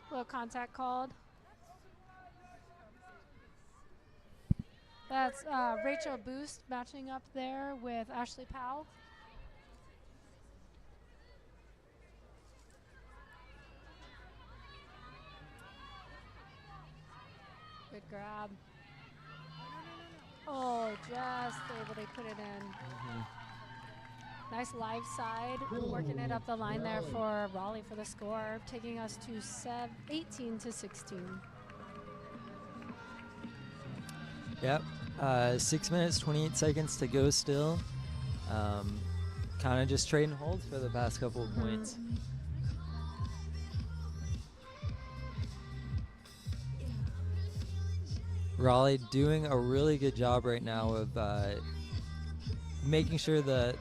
Little contact called. That's Rachel Boost matching up there with Ashley Powell. Good grab. Oh, just able to put it in. Nice live side, working it up the line there for Raleigh for the score, taking us to 18-16. Yep, 6 minutes, 28 seconds to go still. Kind of just trading holds for the past couple of points. Raleigh doing a really good job right now of making sure the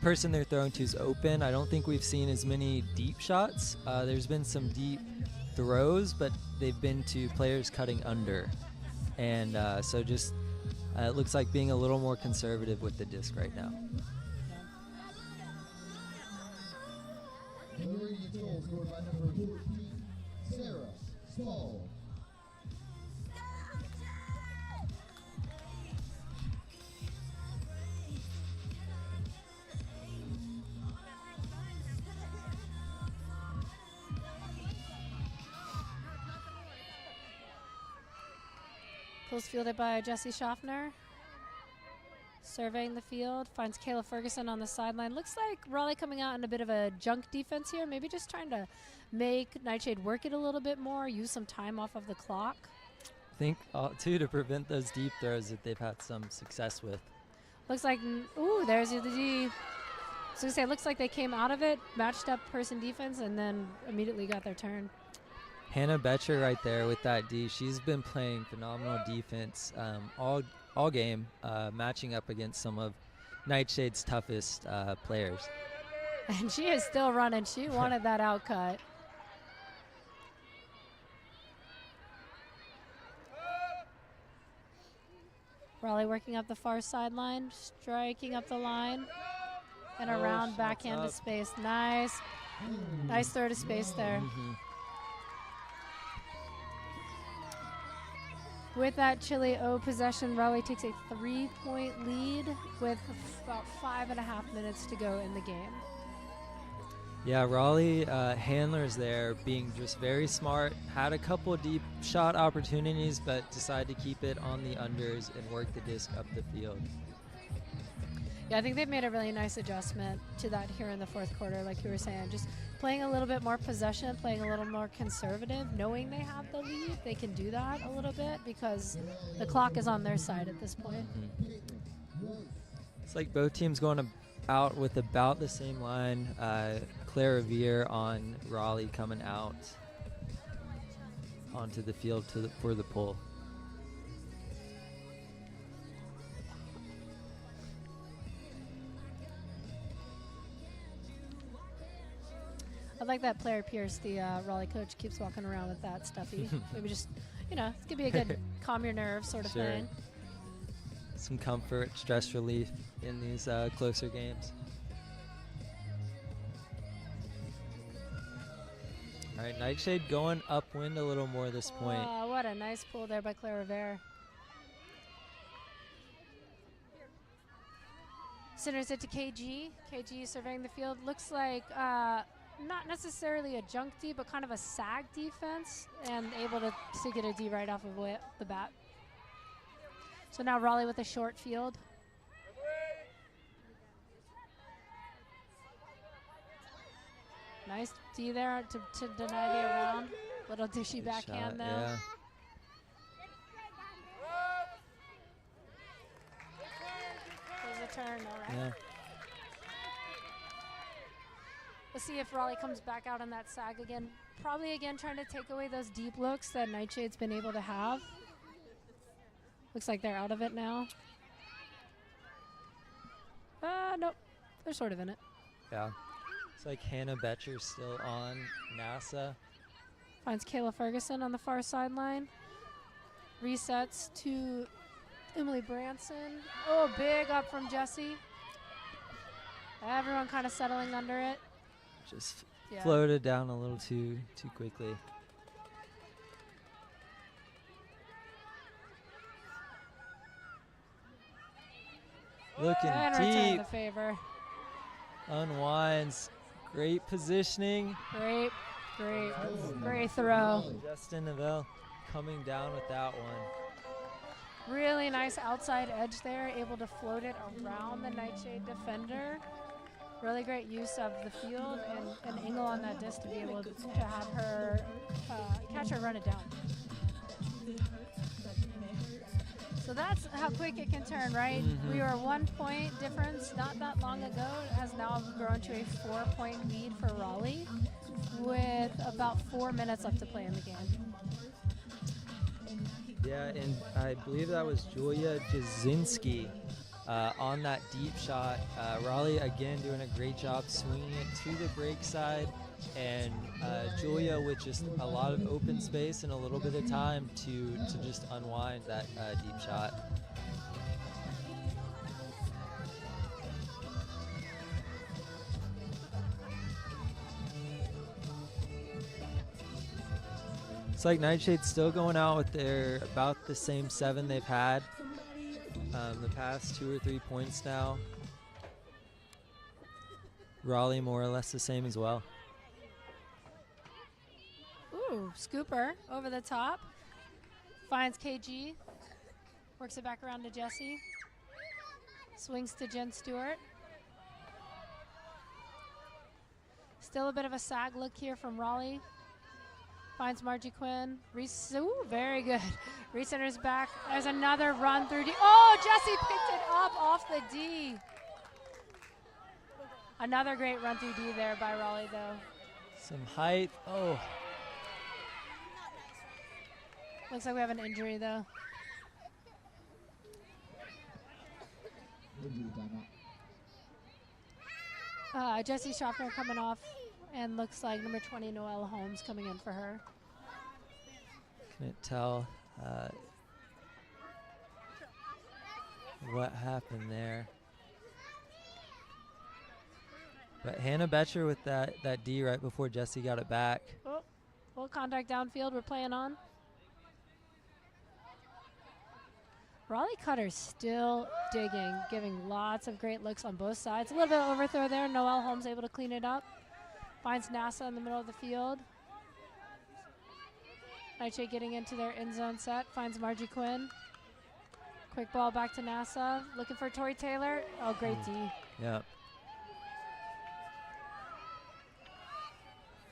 person they're throwing to is open. I don't think we've seen as many deep shots. There's been some deep throws, but they've been to players cutting under. And so just it looks like being a little more conservative with the disc right now. The Radiance goal scored by number 14, Sarah Small. Pulls fielded by Jesse Schaffner. Surveying the field, finds Kayla Ferguson on the sideline. Looks like Raleigh coming out in a bit of a junk defense here. Maybe just trying to make Nightshade work it a little bit more, use some time off of the clock. I think, too, to prevent those deep throws that they've had some success with. Looks like, ooh, there's the D. So it looks like they came out of it, matched up person defense, and then immediately got their turn. Hannah Betcher right there with that D. She's been playing phenomenal defense all game, matching up against some of Nightshade's toughest players. And she is still running. She wanted that outcut. Raleigh working up the far sideline, striking up the line, and around backhand to space. Nice. Nice throw to space there. With that Chile O possession, Raleigh takes a 3-point lead with about 5.5 minutes to go in the game. Yeah, Raleigh handlers there being just very smart. Had a couple deep shot opportunities, but decided to keep it on the unders and work the disc up the field. Yeah, I think they've made a really nice adjustment to that here in the fourth quarter, like you were saying. Just playing a little bit more possession, playing a little more conservative, knowing they have the lead. They can do that a little bit because the clock is on their side at this point. It's like both teams going out with about the same line. Claire Revere on Raleigh coming out onto the field for the pull. like that player Pierce, the Raleigh coach, keeps walking around with that stuffy. Maybe just, it could be a good calm your nerves sort of thing. Some comfort, stress relief in these closer games. All right, Nightshade going upwind a little more this point. Oh, what a nice pull there by Claire Rivera. Centers it to KG. KG surveying the field. Looks like not necessarily a junk D, but kind of a sag defense, and able to get a D right off of the bat. So now Raleigh with a short field. Nice D there to deny the around. Little dishy Good backhand shot, though. yeah. There's a turn, all right. Yeah. Let's see if Raleigh comes back out on that sag again. Probably again trying to take away those deep looks that Nightshade's been able to have. Looks like they're out of it now. Nope. They're sort of in it. Yeah. It's like Hannah Betcher's still on NASA. Finds Kayla Ferguson on the far sideline. Resets to Emily Branson. Oh, big up from Jessie. Everyone kind of settling under it. Just Yeah. floated down a little too quickly. Looking And return deep, the favor. unwinds, great positioning. Great throw. Justin Neville coming down with that one. Really nice outside edge there, able to float it around the Nightshade defender. Really great use of the field and an angle on that disc to be able to have her catch her, run it down. So that's how quick it can turn, right? We were a 1 point difference not that long ago. It has now grown to a 4-point lead for Raleigh with about 4 minutes left to play in the game. Yeah, and I believe that was Julia Jasinski on that deep shot. Raleigh again doing a great job swinging it to the break side, and Julia with just a lot of open space and a little bit of time to just unwind that deep shot. It's like Nightshade's still going out with their about the same 7 they've had the past 2 or 3 points now. Raleigh more or less the same as well. Ooh, scooper over the top. Finds KG. Works it back around to Jessie. Swings to Jen Stewart. Still a bit of a sag look here from Raleigh. Finds Margie Quinn. Ooh, very good. Recenters back. There's another run through D. Oh, Jessie picked it up off the D. Another great run through D there by Raleigh, though. Some height. Oh. Looks like we have an injury, though. Jessie Schaffner coming off, and looks like number 20, Noelle Holmes, coming in for her. Couldn't tell what happened there. But Hannah Betcher with that D right before Jessie got it back. Oh, full contact downfield we're playing on. Raleigh Cutter's still digging, giving lots of great looks on both sides. A little bit of overthrow there. Noelle Holmes able to clean it up. Finds NASA in the middle of the field. Nightshade getting into their end zone set. Finds Margie Quinn. Quick ball back to NASA. Looking for Tori Taylor. Oh, great D. Yeah.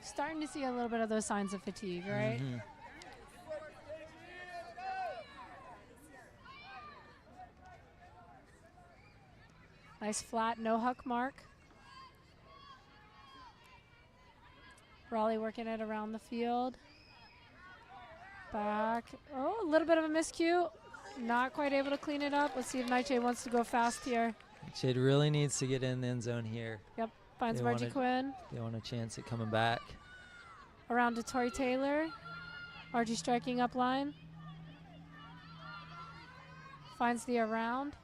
Starting to see a little bit of those signs of fatigue, right? Nice flat no huck mark. Raleigh working it around the field. Back. Oh, a little bit of a miscue. Not quite able to clean it up. Let's see if Nightshade wants to go fast here. Nightshade really needs to get in the end zone here. Yep. finds Margie Quinn. They want a chance at coming back. Around to Tori Taylor. Margie striking up line. Finds the around.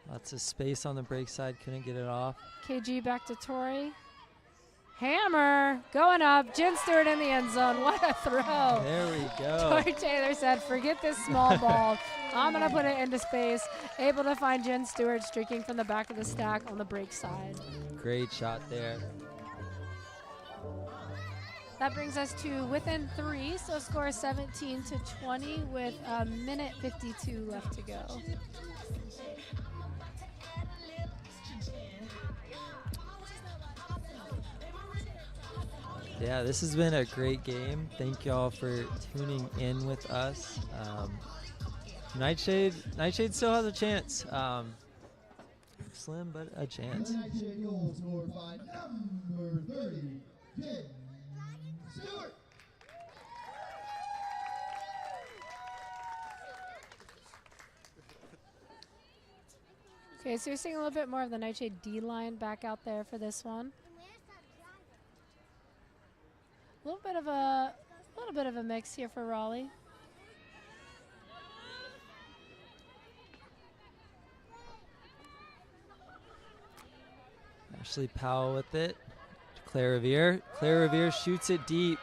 Lots of space on the break side, couldn't get it off. KG back to Tori. Hammer going up. Jen Stewart in the end zone. What a throw. There we go. Tori Taylor said, forget this small ball. I'm going to put it into space. Able to find Jen Stewart streaking from the back of the stack on the break side. Great shot there. That brings us to within 3, so score 17-20 with a minute 52 left to go. Yeah, this has been a great game. Thank y'all for tuning in with us. Nightshade still has a chance. Slim, but a chance. Nightshade goal scored by number 30, Jen Stewart. Okay, so you're seeing a little bit more of the Nightshade D line back out there for this one. A little bit of a mix here for Raleigh. Ashley Powell with it. Claire Revere. Claire Revere shoots it deep.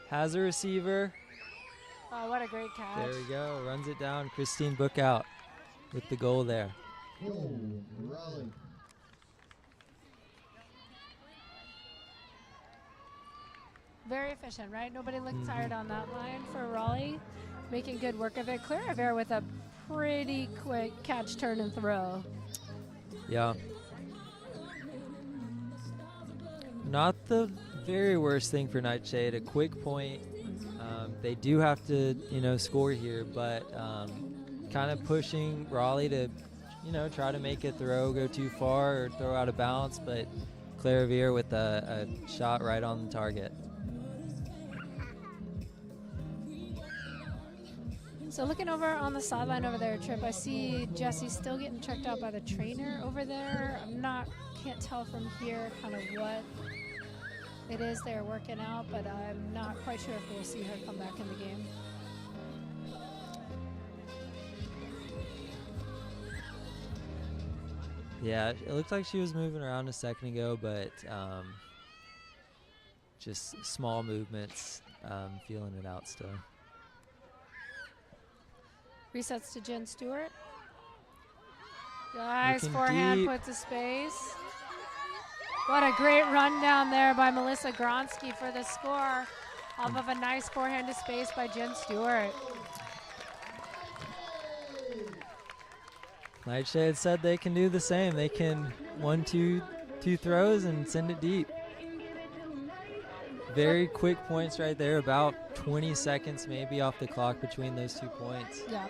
Has a receiver. Oh, what a great catch. There we go. Runs it down. Christine Bookout with the goal there. Goal, Raleigh. Very efficient, right? Nobody looked tired on that line for Raleigh. Making good work of it. Claire Rivera with a pretty quick catch, turn, and throw. Yeah. Not the very worst thing for Nightshade. A quick point. They do have to, score here, but kind of pushing Raleigh to, try to make a throw go too far or throw out of balance. But Claire Revere with a shot right on the target. So looking over on the sideline over there, Trip, I see Jesse still getting checked out by the trainer over there. Can't tell from here kind of what it is they're working out, but I'm not quite sure if we'll see her come back in the game. Yeah, it looked like she was moving around a second ago, but just small movements, feeling it out still. Resets to Jen Stewart. Nice Looking forehand deep. put to space. What a great run down there by Melissa Gronsky for the score off of a nice forehand to space by Jen Stewart. Nightshade said they can do the same. They can 1-2 throws and send it deep. Very quick points right there, about 20 seconds maybe off the clock between those 2 points. Yeah.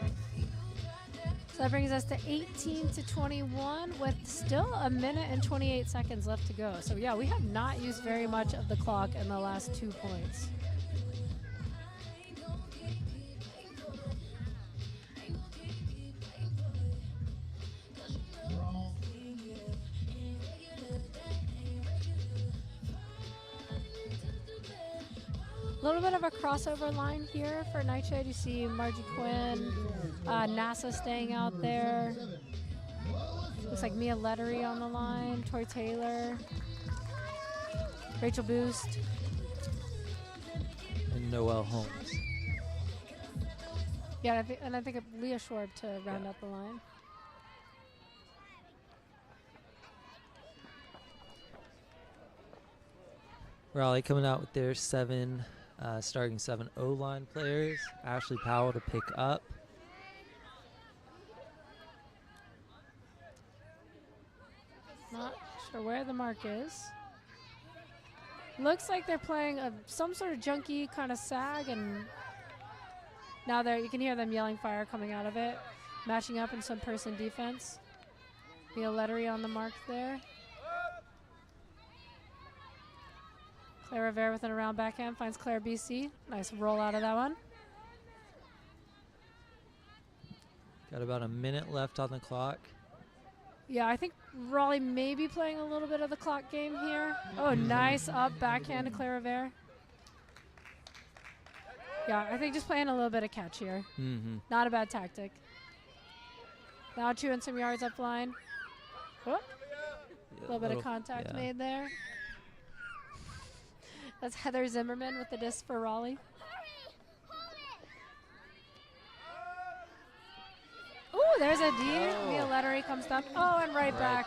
So that brings us to 18-21 with still a minute and 28 seconds left to go. So yeah, we have not used very much of the clock in the last 2 points. A little bit of a crossover line here for Nightshade. You see Margie Quinn, NASA staying out there. Looks like Mia Lettery on the line, Tori Taylor, Rachel Boost. And Noelle Holmes. Yeah, I think of Leah Schwarb to round out the line. Raleigh coming out with their starting 7 O-line players. Ashley Powell to pick up. Not sure where the mark is. Looks like they're playing some sort of junky kind of sag, and now you can hear them yelling fire coming out of it, matching up in some person defense. Mia Lettery on the mark there. Claire Rivera with an around backhand finds Claire BC. Nice roll out of that one. Got about a minute left on the clock. Yeah, I think Raleigh may be playing a little bit of the clock game here. Oh, nice up backhand to Claire Rivera. Yeah, I think just playing a little bit of catch here. Not a bad tactic. Now chewing some yards up line. Whoop. A little bit of contact made there. That's Heather Zimmerman with the disc for Raleigh. Ooh, there's a D. Mia Lettery comes up. Oh, and right back.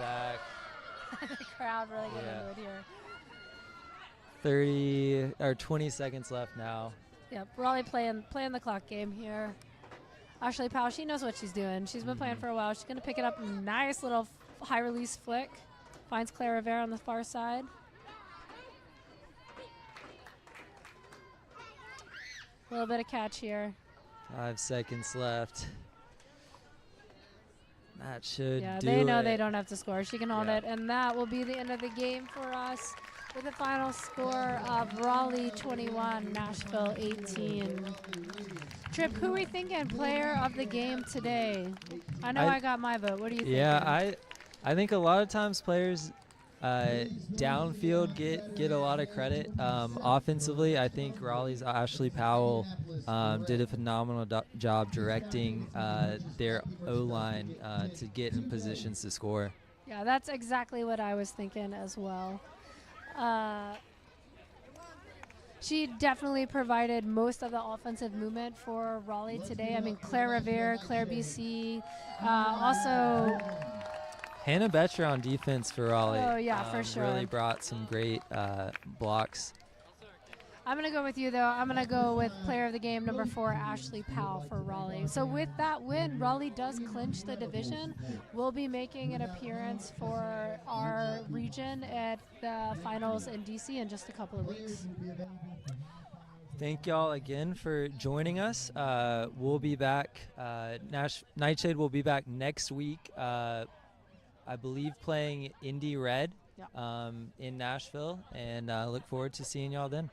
The crowd really getting into it here. 30 or 20 seconds left now. Yep, Raleigh playing the clock game here. Ashley Powell, she knows what she's doing. She's been playing for a while. She's going to pick it up. Nice little high release flick. Finds Claire Rivera on the far side. A little bit of catch here. 5 seconds left. That should do it. They know they don't have to score. She can hold it. And that will be the end of the game for us with the final score of Raleigh 21, Nashville 18. Tripp, who are we thinking player of the game today? I know I got my vote. What do you think? Yeah, I think a lot of times players downfield get a lot of credit. Offensively, I think Raleigh's Ashley Powell did a phenomenal job directing their O-line to get in positions to score. Yeah, that's exactly what I was thinking as well. She definitely provided most of the offensive movement for Raleigh today. I mean, Claire Rivera, Claire BC, also Hannah Betcher on defense for Raleigh. Oh, yeah, for sure. Really brought some great blocks. I'm going to go with you, though. I'm going to go with player of the game, number 4, Ashley Powell for Raleigh. So with that win, Raleigh does clinch the division. We'll be making an appearance for our region at the finals in D.C. in just a couple of weeks. Thank y'all again for joining us. We'll be back. Nightshade will be back next week. I believe playing Indy Red in Nashville, and look forward to seeing y'all then.